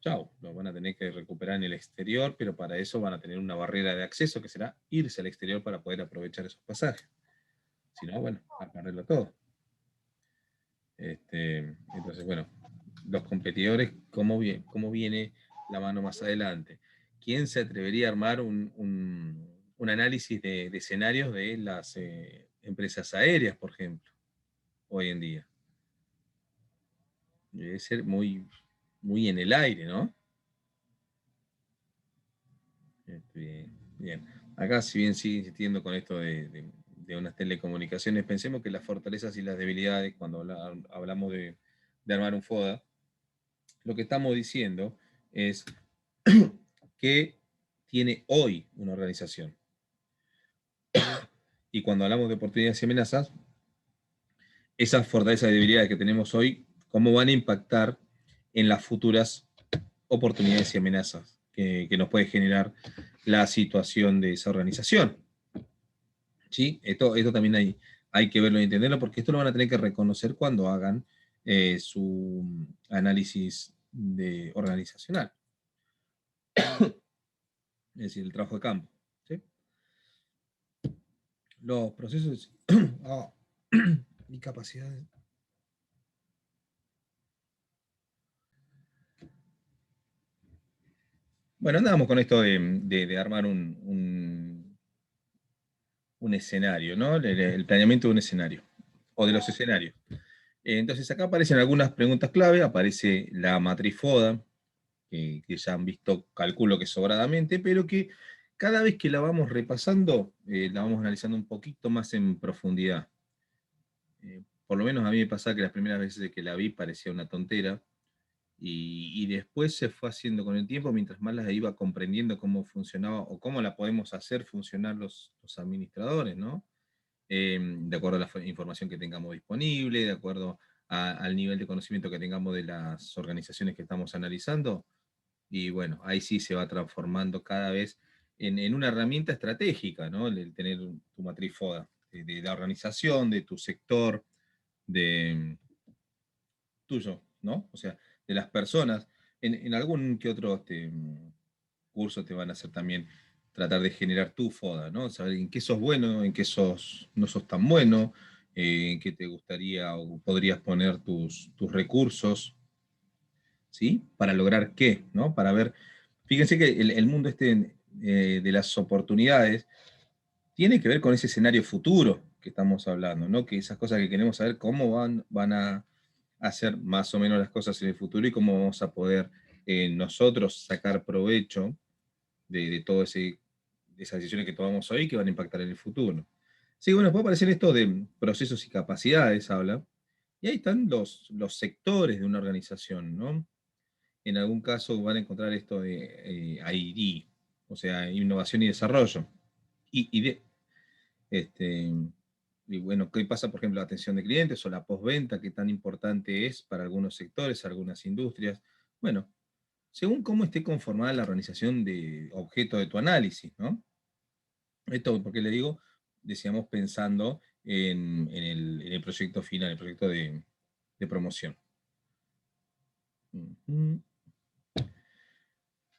chau, lo van a tener que recuperar en el exterior, pero para eso van a tener una barrera de acceso que será irse al exterior para poder aprovechar esos pasajes. Si no, bueno, a perderlo todo. Entonces, bueno, los competidores, ¿cómo viene la mano más adelante? ¿Quién se atrevería a armar un análisis de escenarios de las empresas aéreas, por ejemplo, hoy en día? Debe ser muy, muy en el aire, ¿no? Bien. Acá, si bien sigue insistiendo con esto de unas telecomunicaciones, pensemos que las fortalezas y las debilidades, cuando hablamos de armar un FODA, lo que estamos diciendo es que tiene hoy una organización. Y cuando hablamos de oportunidades y amenazas, esas fortalezas y debilidades que tenemos hoy, ¿cómo van a impactar en las futuras oportunidades y amenazas que nos puede generar la situación de esa organización? ¿Sí? Esto también hay que verlo y entenderlo, porque esto lo van a tener que reconocer cuando hagan su análisis organizacional. Es decir, el trabajo de campo. ¿Sí? Los procesos y capacidades. Bueno, andábamos con esto de armar un escenario, ¿no? El planeamiento de un escenario, o de los escenarios. Entonces acá aparecen algunas preguntas clave, aparece la matriz FODA, que ya han visto, calculo que sobradamente, pero que cada vez que la vamos repasando, la vamos analizando un poquito más en profundidad. Por lo menos a mí me pasaba que las primeras veces que la vi parecía una tontera, y después se fue haciendo con el tiempo, mientras más la iba comprendiendo cómo funcionaba o cómo la podemos hacer funcionar los administradores, ¿no? De acuerdo a la información que tengamos disponible, de acuerdo al nivel de conocimiento que tengamos de las organizaciones que estamos analizando. Y bueno, ahí sí se va transformando cada vez en una herramienta estratégica, ¿no? El tener tu matriz FODA, de la organización, de tu sector, de tuyo, ¿no? O sea, de las personas. En algún que otro curso te van a hacer también tratar de generar tu FODA, ¿no? Saber en qué sos bueno, en qué no sos tan bueno, en qué te gustaría o podrías poner tus recursos, ¿sí? Para lograr qué, ¿no? Para ver, fíjense que el mundo de las oportunidades tiene que ver con ese escenario futuro que estamos hablando, ¿no? Que esas cosas que queremos saber cómo van a hacer más o menos las cosas en el futuro y cómo vamos a poder nosotros sacar provecho de todo ese esas decisiones que tomamos hoy que van a impactar en el futuro. Sí, bueno, puede aparecer esto de procesos y capacidades, habla, y ahí están los sectores de una organización, ¿no? En algún caso van a encontrar esto de I+D, o sea, innovación y desarrollo. Este, y bueno, ¿qué pasa, por ejemplo, la atención de clientes o la postventa, qué tan importante es para algunos sectores, algunas industrias? Bueno, según cómo esté conformada la organización de objeto de tu análisis, ¿no? Esto, ¿por qué le digo? Decíamos pensando en el proyecto final, el proyecto de promoción. Ujú.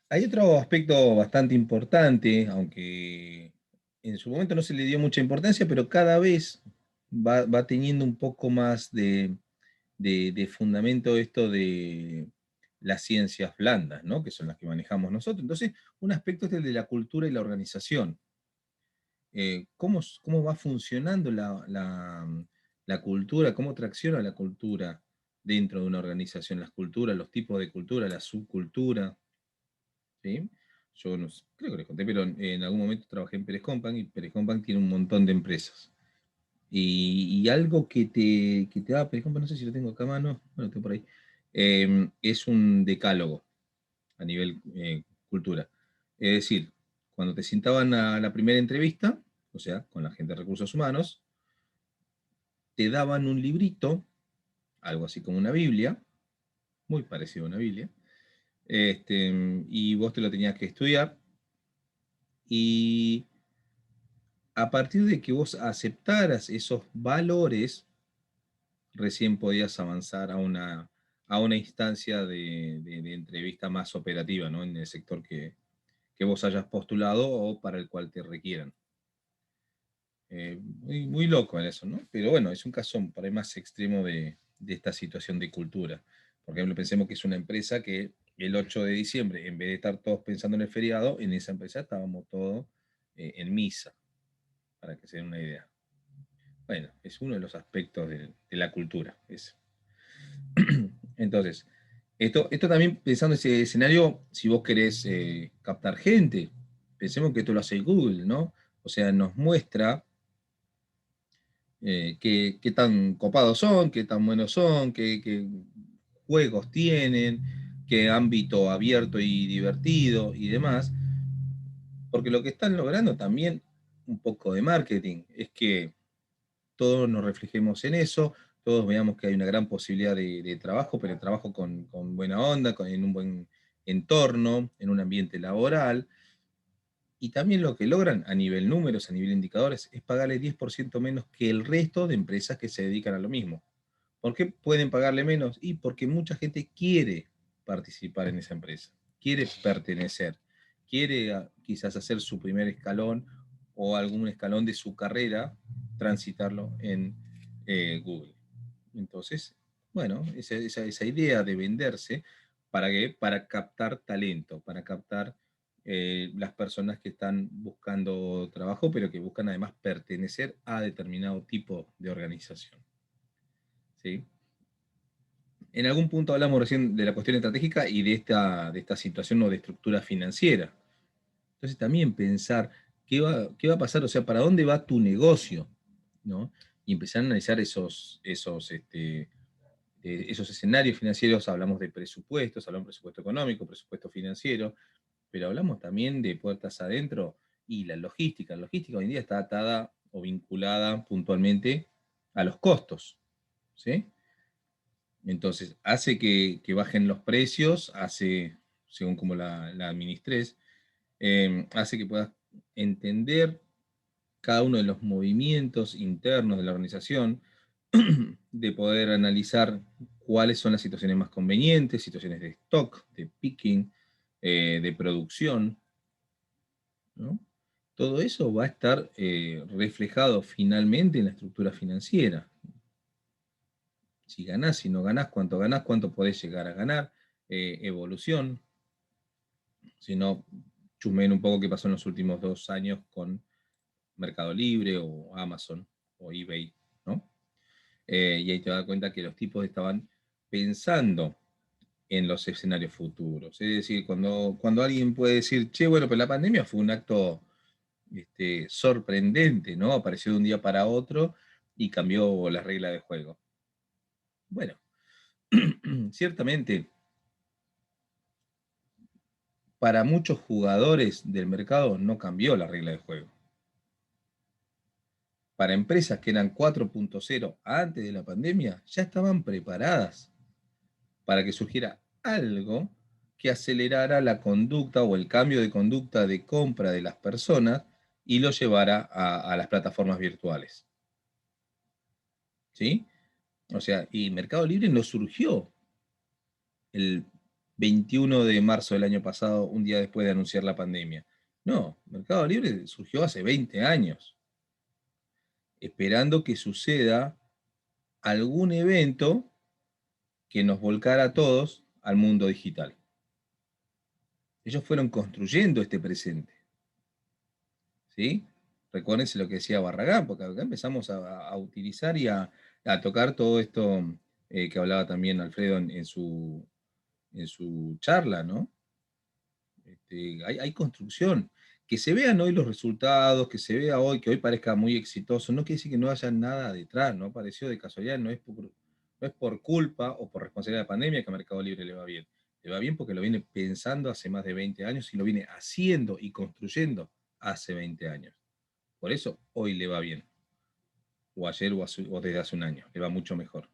Hay otro aspecto bastante importante, aunque en su momento no se le dio mucha importancia, pero cada vez va teniendo un poco más de fundamento esto de las ciencias blandas, ¿no? Que son las que manejamos nosotros. Entonces, un aspecto es el de la cultura y la organización. ¿Cómo va funcionando la cultura? ¿Cómo tracciona la cultura dentro de una organización? Las culturas, los tipos de cultura, la subcultura. ¿Sí? Yo no sé, creo que les conté, pero en algún momento trabajé en Pérez Company y Pérez Company tiene un montón de empresas. Y algo que te da Pérez Company, no sé si lo tengo acá a mano, bueno, tengo por ahí, es un decálogo a nivel cultura. Es decir, cuando te sentaban a la primera entrevista, o sea, con la gente de recursos humanos, te daban un librito, algo así como una Biblia, muy parecido a una Biblia, y vos te lo tenías que estudiar, y a partir de que vos aceptaras esos valores, recién podías avanzar a una instancia de entrevista más operativa, ¿no? En el sector que vos hayas postulado o para el cual te requieran. Muy loco en eso, ¿no? Pero bueno, es un caso por ahí más extremo de esta situación de cultura. Por ejemplo, pensemos que es una empresa que el 8 de diciembre, en vez de estar todos pensando en el feriado, en esa empresa estábamos todos en misa, para que se den una idea. Bueno, es uno de los aspectos de la cultura. Entonces, esto también pensando en ese escenario, si vos querés captar gente, pensemos que esto lo hace Google, ¿no? O sea, nos muestra qué tan copados son, qué tan buenos son, qué juegos tienen, qué ámbito abierto y divertido y demás. Porque lo que están logrando también un poco de marketing es que todos nos reflejemos en eso, todos veamos que hay una gran posibilidad de trabajo, pero trabajo con buena onda, en un buen entorno, en un ambiente laboral. Y también lo que logran a nivel números, a nivel indicadores, es pagarle 10% menos que el resto de empresas que se dedican a lo mismo. ¿Por qué pueden pagarle menos? Y porque mucha gente quiere participar en esa empresa, quiere pertenecer, quiere quizás hacer su primer escalón o algún escalón de su carrera, transitarlo en Google. Entonces, bueno, esa idea de venderse, ¿para qué? Para captar talento, para captar las personas que están buscando trabajo, pero que buscan además pertenecer a determinado tipo de organización. ¿Sí? En algún punto hablamos recién de la cuestión estratégica y de esta situación o de estructura financiera. Entonces también pensar qué va a pasar, o sea, para dónde va tu negocio, ¿no? Y empezar a analizar esos escenarios financieros. Hablamos de presupuestos, hablamos de presupuesto económico, presupuesto financiero, pero hablamos también de puertas adentro y la logística. La logística hoy en día está atada o vinculada puntualmente a los costos, ¿sí? Entonces, hace que bajen los precios, hace, según como la administres, hace que puedas entender cada uno de los movimientos internos de la organización, de poder analizar cuáles son las situaciones más convenientes, situaciones de stock, de picking, de producción, ¿no? Todo eso va a estar reflejado finalmente en la estructura financiera. Si ganás, si no ganás, cuánto podés llegar a ganar, evolución. Si no, chusmeen un poco qué pasó en los últimos 2 años con Mercado Libre o Amazon o eBay, ¿no? Y ahí te das cuenta que los tipos estaban pensando en los escenarios futuros. Es decir, cuando alguien puede decir, che, bueno, pero la pandemia fue un acto sorprendente, ¿no? Apareció de un día para otro y cambió las reglas de juego. Bueno, ciertamente, para muchos jugadores del mercado no cambió la regla de juego. Para empresas que eran 4.0 antes de la pandemia, ya estaban preparadas para que surgiera algo que acelerara la conducta o el cambio de conducta de compra de las personas y lo llevara a las plataformas virtuales. ¿Sí? O sea, y Mercado Libre no surgió el 21 de marzo del año pasado, un día después de anunciar la pandemia. No, Mercado Libre surgió hace 20 años, esperando que suceda algún evento que nos volcara a todos al mundo digital. Ellos fueron construyendo este presente. ¿Sí? Recuérdense lo que decía Barragán, porque acá empezamos a utilizar y a tocar todo esto que hablaba también Alfredo en su charla, ¿no? Hay construcción. Que se vean hoy los resultados, que se vea hoy, que hoy parezca muy exitoso, no quiere decir que no haya nada detrás, ¿no? Apareció de casualidad, no es por culpa o por responsabilidad de la pandemia que a Mercado Libre le va bien. Le va bien porque lo viene pensando hace más de 20 años y lo viene haciendo y construyendo hace 20 años. Por eso hoy le va bien. O ayer o desde hace un año. Le va mucho mejor.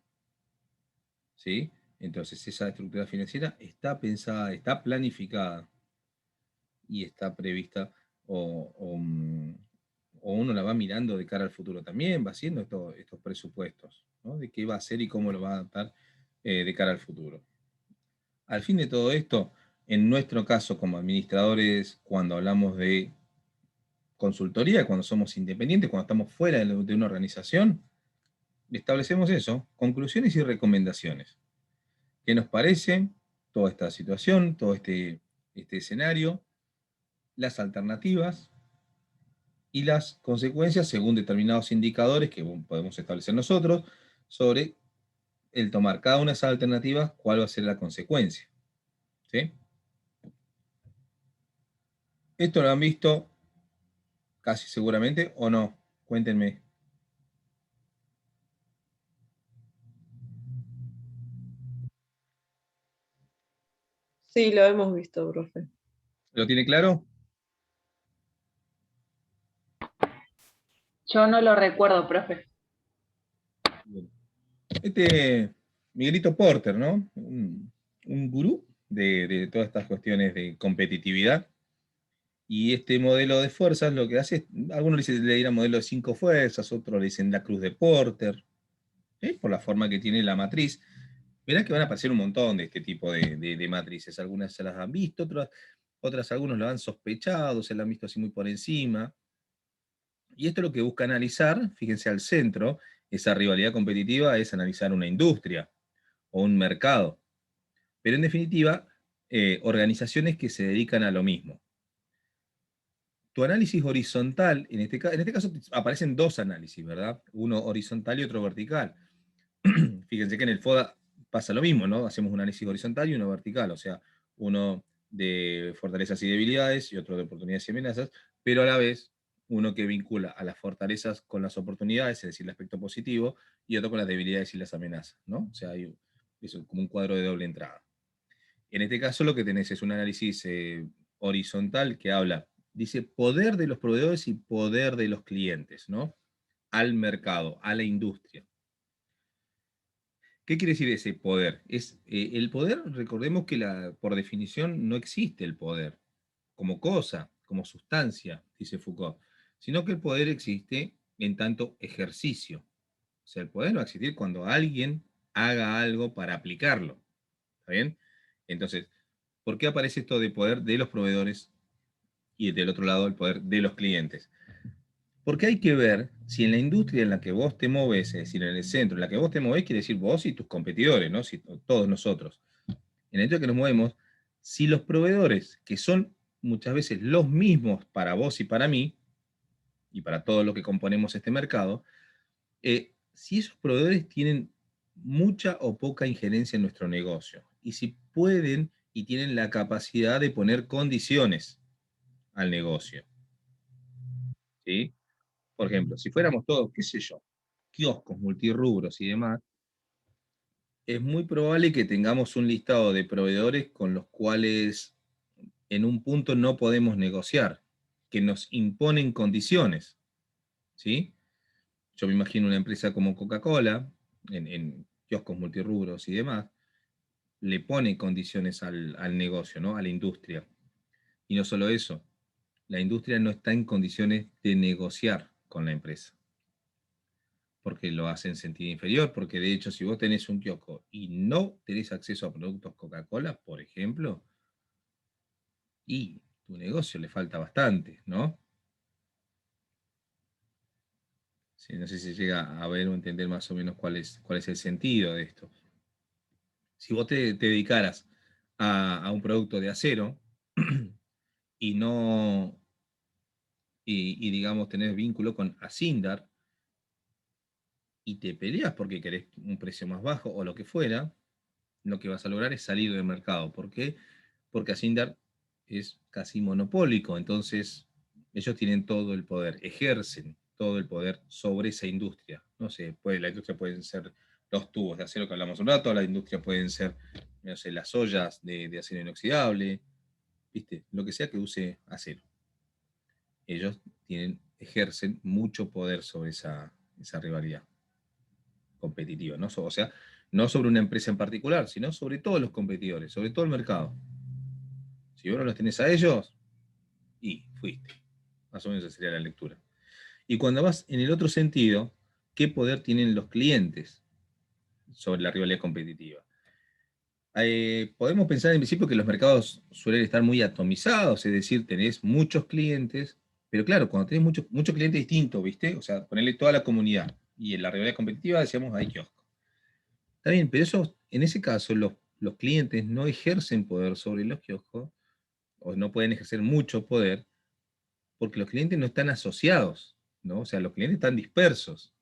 ¿Sí? Entonces esa estructura financiera está pensada, está planificada y está prevista o uno la va mirando de cara al futuro también, va haciendo estos presupuestos, ¿no? De qué va a hacer y cómo lo va a adaptar de cara al futuro. Al fin de todo esto, en nuestro caso como administradores, cuando hablamos de consultoría, cuando somos independientes, cuando estamos fuera de una organización, establecemos eso, conclusiones y recomendaciones. ¿Qué nos parece toda esta situación, todo este escenario, las alternativas y las consecuencias según determinados indicadores que podemos establecer nosotros sobre el tomar cada una de esas alternativas, cuál va a ser la consecuencia? ¿Sí? ¿Esto lo han visto casi seguramente o no? Cuéntenme. Sí, lo hemos visto, profe. ¿Lo tiene claro? Yo no lo recuerdo, profe. Bien. Miguelito Porter, ¿no? Un gurú de todas estas cuestiones de competitividad. Y este modelo de fuerzas lo que hace es, algunos le dirán modelo de 5 fuerzas, otros le dicen la cruz de Porter, ¿sí? Por la forma que tiene la matriz. Verán que van a aparecer un montón de este tipo de matrices. Algunas se las han visto, otras algunos lo han sospechado, se las han visto así muy por encima. Y esto es lo que busca analizar, fíjense al centro, esa rivalidad competitiva es analizar una industria o un mercado. Pero en definitiva, organizaciones que se dedican a lo mismo. Tu análisis horizontal, en este caso aparecen dos análisis, ¿verdad? Uno horizontal y otro vertical. Fíjense que en el FODA pasa lo mismo, ¿no? Hacemos un análisis horizontal y uno vertical, o sea, uno de fortalezas y debilidades y otro de oportunidades y amenazas, pero a la vez uno que vincula a las fortalezas con las oportunidades, es decir, el aspecto positivo, y otro con las debilidades y las amenazas, ¿no? O sea, es como un cuadro de doble entrada. En este caso lo que tenés es un análisis horizontal que habla, dice, poder de los proveedores y poder de los clientes, ¿no? Al mercado, a la industria. ¿Qué quiere decir ese poder? El poder, recordemos que por definición no existe el poder como cosa, como sustancia, dice Foucault, sino que el poder existe en tanto ejercicio. O sea, el poder va a existir cuando alguien haga algo para aplicarlo. ¿Está bien? Entonces, ¿por qué aparece esto de poder de los proveedores y del otro lado el poder de los clientes? Porque hay que ver si en la industria en la que vos te moves, es decir, en el centro en la que vos te movés, quiere decir vos y tus competidores, ¿no? Si, todos nosotros. En el centro que nos movemos, si los proveedores, que son muchas veces los mismos para vos y para mí, y para todos los que componemos este mercado, si esos proveedores tienen mucha o poca injerencia en nuestro negocio, y si pueden y tienen la capacidad de poner condiciones al negocio. ¿sí? Por ejemplo, si fuéramos todos, qué sé yo, kioscos, multirrubros y demás, es muy probable que tengamos un listado de proveedores con los cuales en un punto no podemos negociar, que nos imponen condiciones, ¿sí? Yo me imagino una empresa como Coca-Cola, en kioscos multirrubros y demás, le pone condiciones al negocio, ¿no? A la industria. Y no solo eso, la industria no está en condiciones de negociar con la empresa, porque lo hacen sentir inferior, porque de hecho si vos tenés un kiosco y no tenés acceso a productos Coca-Cola, por ejemplo, y tu negocio le falta bastante, ¿no? Sí, no sé si llega a ver o entender más o menos cuál es el sentido de esto. Si vos te dedicaras a un producto de acero y no, y digamos tenés vínculo con Asindar y te peleas porque querés un precio más bajo o lo que fuera, lo que vas a lograr es salir del mercado. ¿Por qué? Porque Asindar es casi monopólico, entonces ellos tienen todo el poder, ejercen todo el poder sobre esa industria. No sé, la industria pueden ser los tubos de acero que hablamos un rato, la industria pueden ser, no sé, las ollas de acero inoxidable, ¿viste? Lo que sea que use acero. Ellos ejercen mucho poder sobre esa rivalidad competitiva, ¿no? O sea, no sobre una empresa en particular, sino sobre todos los competidores, sobre todo el mercado. Si vos no los tenés a ellos, y fuiste. Más o menos esa sería la lectura. Y cuando vas en el otro sentido, ¿qué poder tienen los clientes sobre la rivalidad competitiva? Podemos pensar en principio que los mercados suelen estar muy atomizados, es decir, tenés muchos clientes, pero claro, cuando tenés muchos clientes distintos, ¿viste? O sea, ponerle toda la comunidad. Y en la rivalidad competitiva decíamos, hay kioscos. Está bien, pero eso, en ese caso, los clientes no ejercen poder sobre los kioscos, o no pueden ejercer mucho poder, porque los clientes no están asociados, ¿no? O sea, los clientes están dispersos,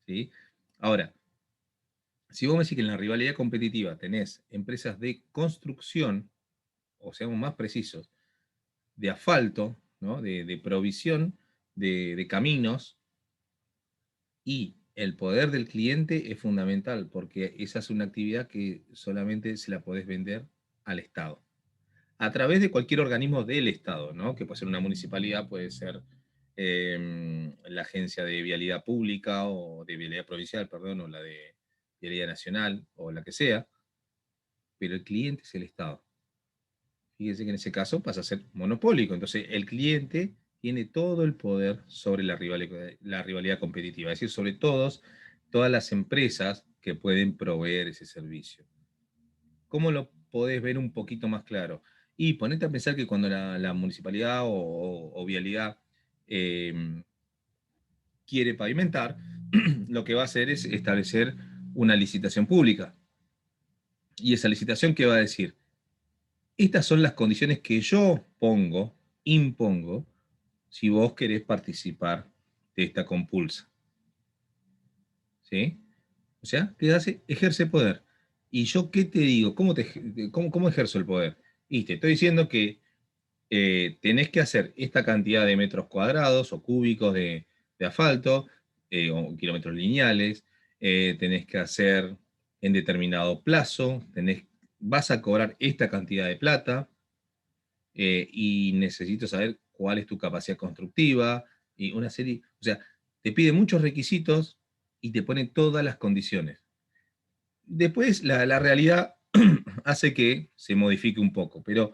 ¿sí? Ahora, si vos me decís que en la rivalidad competitiva tenés empresas de construcción, o seamos más precisos, de asfalto, ¿no? De provisión de caminos, y el poder del cliente es fundamental, porque esa es una actividad que solamente se la podés vender al Estado, a través de cualquier organismo del Estado, ¿no? Que puede ser una municipalidad, puede ser la agencia de vialidad pública o de vialidad provincial, perdón, o la de vialidad nacional, o la que sea, pero el cliente es el Estado. Fíjense que en ese caso pasa a ser monopólico, entonces el cliente tiene todo el poder sobre la rivalidad competitiva, es decir, sobre todas las empresas que pueden proveer ese servicio. ¿Cómo lo podés ver un poquito más claro? Y ponete a pensar que cuando la municipalidad o vialidad eh, quiere pavimentar, lo que va a hacer es establecer una licitación pública. Y esa licitación, ¿qué va a decir? Estas son las condiciones que yo impongo, si vos querés participar de esta compulsa. ¿Sí? O sea, ¿qué hace? Ejerce poder. ¿Y yo qué te digo? ¿Cómo ejerzo el poder? Y te estoy diciendo que tenés que hacer esta cantidad de metros cuadrados o cúbicos de asfalto, o kilómetros lineales, tenés que hacer en determinado plazo, vas a cobrar esta cantidad de plata, y necesito saber cuál es tu capacidad constructiva, y una serie, o sea, te pide muchos requisitos y te pone todas las condiciones. Después la realidad hace que se modifique un poco, pero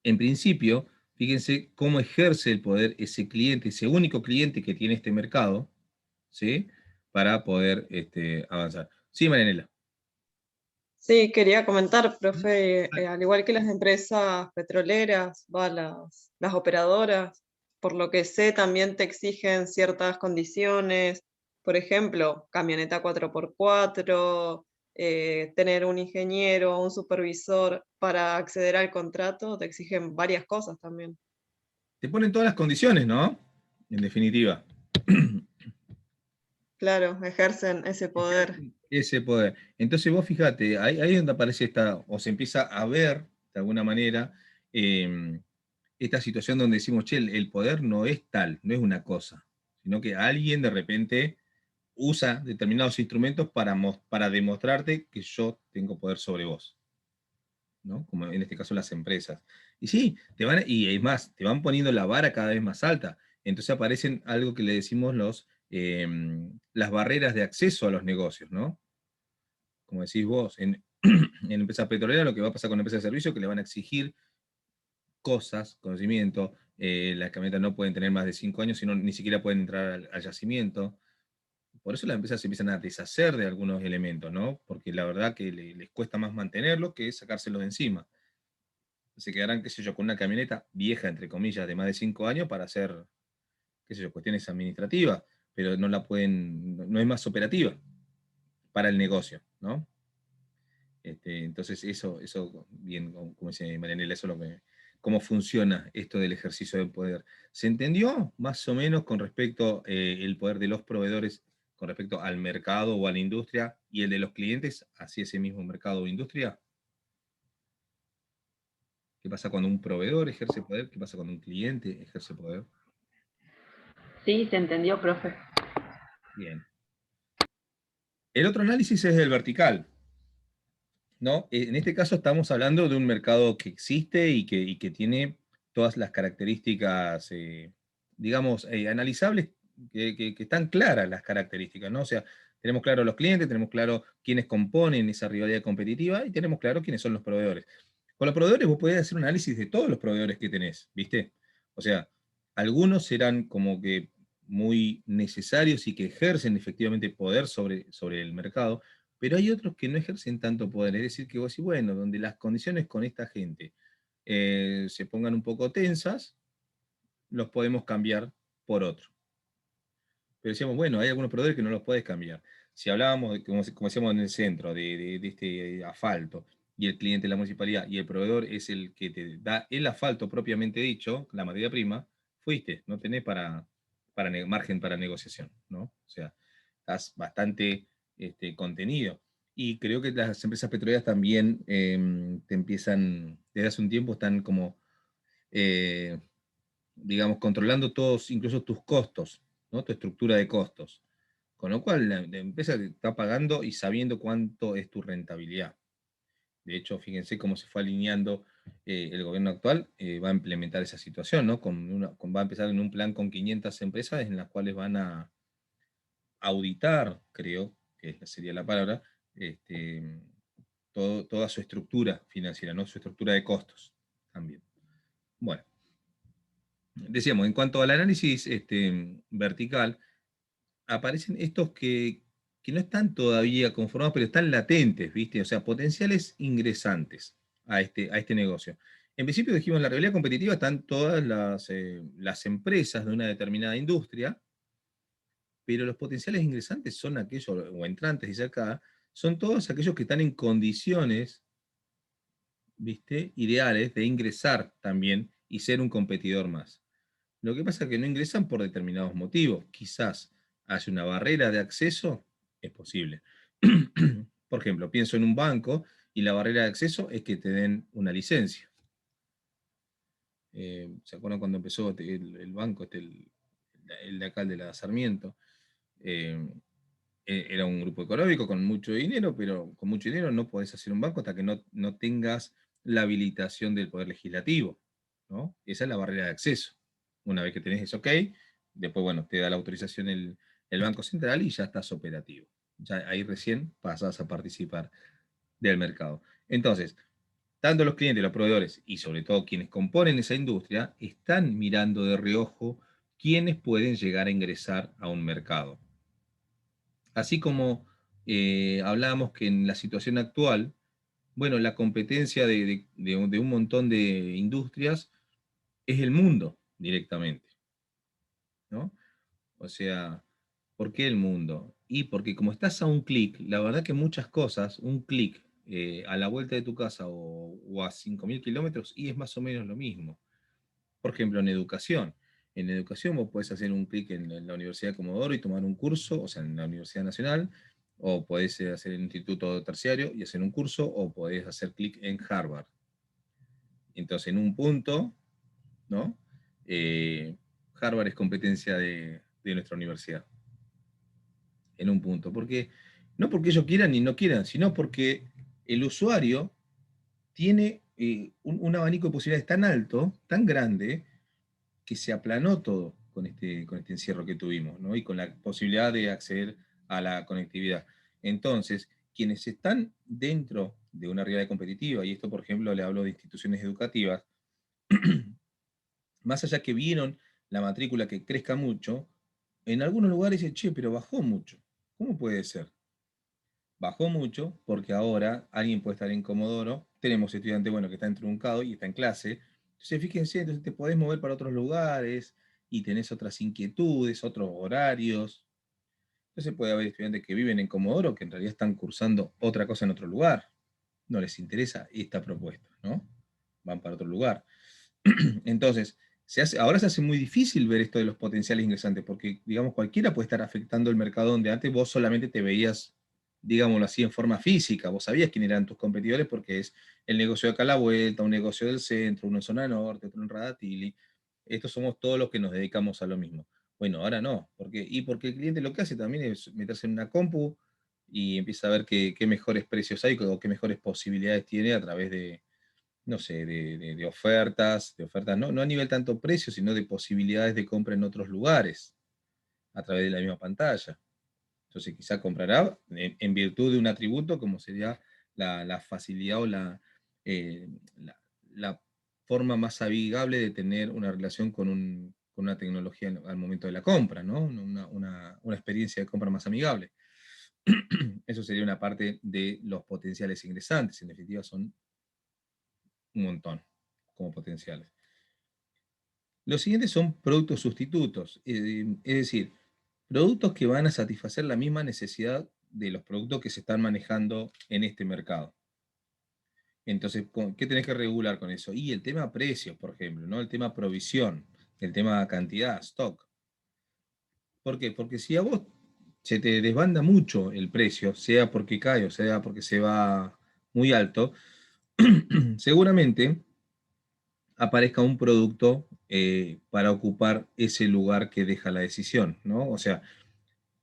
en principio, fíjense cómo ejerce el poder ese cliente, ese único cliente que tiene este mercado, ¿sí? Para poder avanzar. Sí, Marianela. Sí, quería comentar, profe, al igual que las empresas petroleras, las operadoras, por lo que sé, también te exigen ciertas condiciones, por ejemplo, camioneta 4x4, tener un ingeniero, un supervisor para acceder al contrato, te exigen varias cosas también. Te ponen todas las condiciones, ¿no? En definitiva. Claro, ejercen ese poder. Ese poder. Entonces vos fíjate, ahí es donde aparece o se empieza a ver, de alguna manera, eh, esta situación donde decimos, che, el poder no es tal, no es una cosa, sino que alguien de repente usa determinados instrumentos para demostrarte que yo tengo poder sobre vos, ¿no? Como en este caso las empresas. Y sí, y es más, te van poniendo la vara cada vez más alta. Entonces aparecen algo que le decimos las barreras de acceso a los negocios, ¿no? Como decís vos, en empresas petroleras lo que va a pasar con empresas de servicio, que le van a exigir cosas, conocimiento, las camionetas no pueden tener más de 5 años, sino ni siquiera pueden entrar al yacimiento. Por eso las empresas se empiezan a deshacer de algunos elementos, ¿no? Porque la verdad que les cuesta más mantenerlos que sacárselos de encima. Se quedarán, qué sé yo, con una camioneta vieja, entre comillas, de más de 5 años para hacer, qué sé yo, cuestiones administrativas, pero no la pueden, no es más operativa para el negocio, ¿no? Entonces, eso bien, como dice Marianela, eso es lo que, cómo funciona esto del ejercicio del poder. ¿Se entendió más o menos con respecto el poder de los proveedores con respecto al mercado o a la industria y el de los clientes hacia ese mismo mercado o industria? ¿Qué pasa cuando un proveedor ejerce poder? ¿Qué pasa cuando un cliente ejerce poder? Sí, se entendió, profe. Bien. El otro análisis es el vertical, ¿no? En este caso estamos hablando de un mercado que existe y que tiene todas las características, digamos, analizables, que están claras las características, ¿no? O sea, tenemos claro los clientes, tenemos claro quiénes componen esa rivalidad competitiva y tenemos claro quiénes son los proveedores. Con los proveedores vos podés hacer un análisis de todos los proveedores que tenés, ¿viste? O sea, algunos serán como que muy necesarios y que ejercen efectivamente poder sobre el mercado, pero hay otros que no ejercen tanto poder, es decir, que vos decís, bueno, donde las condiciones con esta gente se pongan un poco tensas, los podemos cambiar por otro. Pero decíamos, bueno, hay algunos proveedores que no los puedes cambiar. Si hablábamos, como decíamos en el centro, de este asfalto, y el cliente es la municipalidad, y el proveedor es el que te da el asfalto propiamente dicho, la materia prima, fuiste, no tenés margen para negociación, ¿no? O sea, estás bastante contenido. Y creo que las empresas petroleras también te empiezan, desde hace un tiempo, están como, eh, digamos, controlando todos, incluso tus costos, ¿no? Tu estructura de costos. Con lo cual, la empresa te está pagando y sabiendo cuánto es tu rentabilidad. De hecho, fíjense cómo se fue alineando el gobierno actual, va a implementar esa situación, ¿no? Va a empezar en un plan con 500 empresas en las cuales van a auditar, creo que sería la palabra, toda su estructura financiera, ¿no? Su estructura de costos también. Bueno, decíamos, en cuanto al análisis vertical, aparecen estos que no están todavía conformados, pero están latentes, ¿viste? O sea, potenciales ingresantes a este negocio. En principio dijimos, en la realidad competitiva están todas las empresas de una determinada industria, pero los potenciales ingresantes son aquellos, o entrantes, dice acá, son todos aquellos que están en condiciones, ¿viste? Ideales de ingresar también y ser un competidor más. Lo que pasa es que no ingresan por determinados motivos. Quizás hace una barrera de acceso, es posible. Por ejemplo, pienso en un banco y la barrera de acceso es que te den una licencia. ¿Se acuerdan cuando empezó el banco, el de acá, el de la Sarmiento? Eh, Era un grupo económico con mucho dinero, pero con mucho dinero no podés hacer un banco hasta que no tengas la habilitación del Poder Legislativo, ¿no? Esa es la barrera de acceso. Una vez que tenés eso ok, después, bueno, te da la autorización el Banco Central y ya estás operativo. Ya ahí recién pasás a participar del mercado. Entonces, tanto los clientes, los proveedores y sobre todo quienes componen esa industria están mirando de reojo quiénes pueden llegar a ingresar a un mercado. Así como hablábamos que en la situación actual, bueno, la competencia de un montón de industrias es el mundo directamente, ¿no? O sea, ¿por qué el mundo? Y porque como estás a un clic, la verdad que muchas cosas, un clic a la vuelta de tu casa o a 5.000 kilómetros, y es más o menos lo mismo. Por ejemplo, en educación. En educación vos podés hacer un clic en la Universidad de Comodoro y tomar un curso, o sea, en la Universidad Nacional, o podés hacer el instituto terciario y hacer un curso, o podés hacer clic en Harvard. Entonces, en un punto, ¿no? Harvard es competencia de nuestra universidad, en un punto, porque no porque ellos quieran ni no quieran, sino porque el usuario tiene un abanico de posibilidades tan alto, tan grande, que se aplanó todo con este encierro que tuvimos, ¿no? Y con la posibilidad de acceder a la conectividad. Entonces, quienes están dentro de una realidad competitiva, y esto, por ejemplo, le hablo de instituciones educativas, más allá que vieron la matrícula que crezca mucho, en algunos lugares dicen, che, pero bajó mucho. ¿Cómo puede ser? Bajó mucho porque ahora alguien puede estar en Comodoro, tenemos estudiantes, bueno, que está entruncado y está en clase, entonces fíjense, entonces te podés mover para otros lugares y tenés otras inquietudes, otros horarios. Entonces puede haber estudiantes que viven en Comodoro que en realidad están cursando otra cosa en otro lugar. No les interesa esta propuesta, ¿no? Van para otro lugar. Entonces, ahora se hace muy difícil ver esto de los potenciales ingresantes, porque, digamos, cualquiera puede estar afectando el mercado donde antes vos solamente te veías, digámoslo así, en forma física. Vos sabías quién eran tus competidores porque es el negocio de acá a la vuelta, un negocio del centro, uno en zona norte, otro en Radatili. Estos somos todos los que nos dedicamos a lo mismo. Bueno, ahora no. Y porque el cliente lo que hace también es meterse en una compu y empieza a ver qué mejores precios hay o qué mejores posibilidades tiene a través de, no sé, de ofertas, no a nivel tanto precio, sino de posibilidades de compra en otros lugares, a través de la misma pantalla. Entonces quizá comprará en virtud de un atributo como sería la facilidad o eh, la, la forma más amigable de tener una relación con una tecnología al momento de la compra, ¿no? Una experiencia de compra más amigable. Eso sería una parte de los potenciales ingresantes. En definitiva, son un montón como potenciales. Los siguientes son productos sustitutos, es decir, productos que van a satisfacer la misma necesidad de los productos que se están manejando en este mercado. Entonces, ¿qué tenés que regular con eso? Y el tema precios, por ejemplo, ¿no? El tema provisión, el tema cantidad, stock. ¿Por qué? Porque si a vos se te desbanda mucho el precio, sea porque cae o sea porque se va muy alto, seguramente aparezca un producto para ocupar ese lugar que deja la decisión, ¿no? O sea,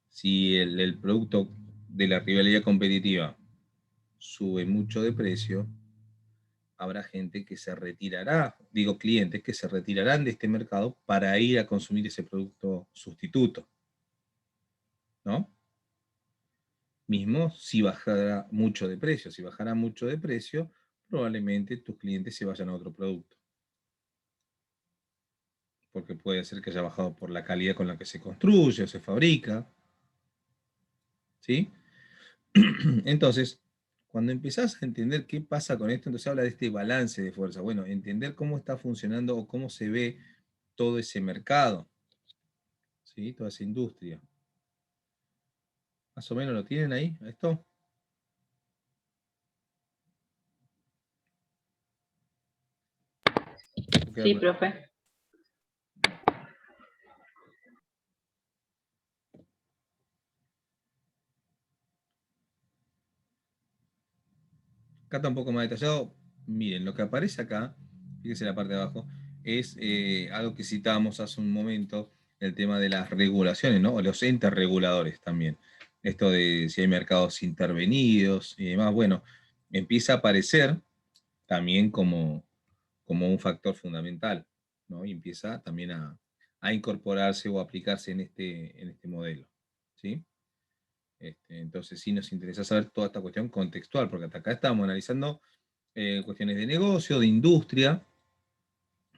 si el producto de la rivalidad competitiva sube mucho de precio, habrá gente que se retirará, digo clientes que se retirarán de este mercado para ir a consumir ese producto sustituto, ¿no? Mismo si bajara mucho de precio, si bajara mucho de precio, probablemente tus clientes se vayan a otro producto. Porque puede ser que haya bajado por la calidad con la que se construye o se fabrica, ¿sí? Entonces, cuando empezás a entender qué pasa con esto, entonces habla de este balance de fuerza. Bueno, entender cómo está funcionando o cómo se ve todo ese mercado, ¿sí? Toda esa industria. Más o menos lo tienen ahí, esto. Sí, profe. Acá está un poco más detallado. Miren, lo que aparece acá, fíjense en la parte de abajo, es algo que citábamos hace un momento, el tema de las regulaciones, ¿no? O los entes reguladores también. Esto de si hay mercados intervenidos y demás, bueno, empieza a aparecer también como un factor fundamental, ¿no? Y empieza también a incorporarse o aplicarse en este modelo, ¿sí? Entonces sí nos interesa saber toda esta cuestión contextual, porque hasta acá estamos analizando cuestiones de negocio, de industria,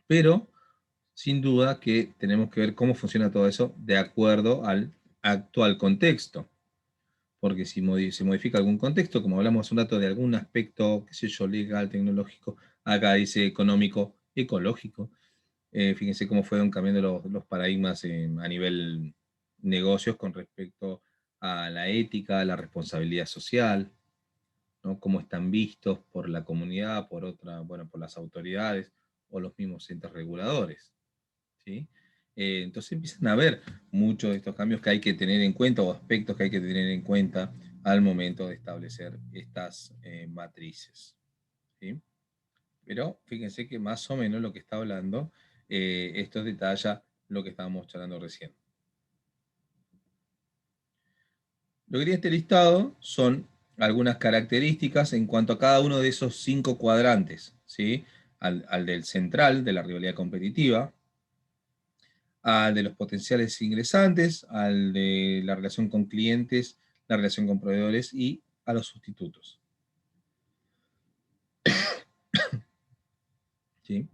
pero sin duda que tenemos que ver cómo funciona todo eso de acuerdo al actual contexto. Porque si se modifica algún contexto, como hablamos hace un rato de algún aspecto, qué sé yo, legal, tecnológico, acá dice económico, ecológico, fíjense cómo fueron cambiando los paradigmas a nivel negocios con respecto a la ética, a la responsabilidad social, ¿no? Cómo están vistos por la comunidad, por las autoridades o los mismos entes reguladores, ¿sí? Entonces empiezan a haber muchos de estos cambios que hay que tener en cuenta o aspectos que hay que tener en cuenta al momento de establecer estas matrices, ¿sí? Pero fíjense que más o menos lo que está hablando esto detalla lo que estábamos charlando recién. Lo que tiene este listado son algunas características en cuanto a cada uno de esos 5 cuadrantes, ¿sí? Al del central, de la rivalidad competitiva, al de los potenciales ingresantes, al de la relación con clientes, la relación con proveedores y a los sustitutos. ¿Sí?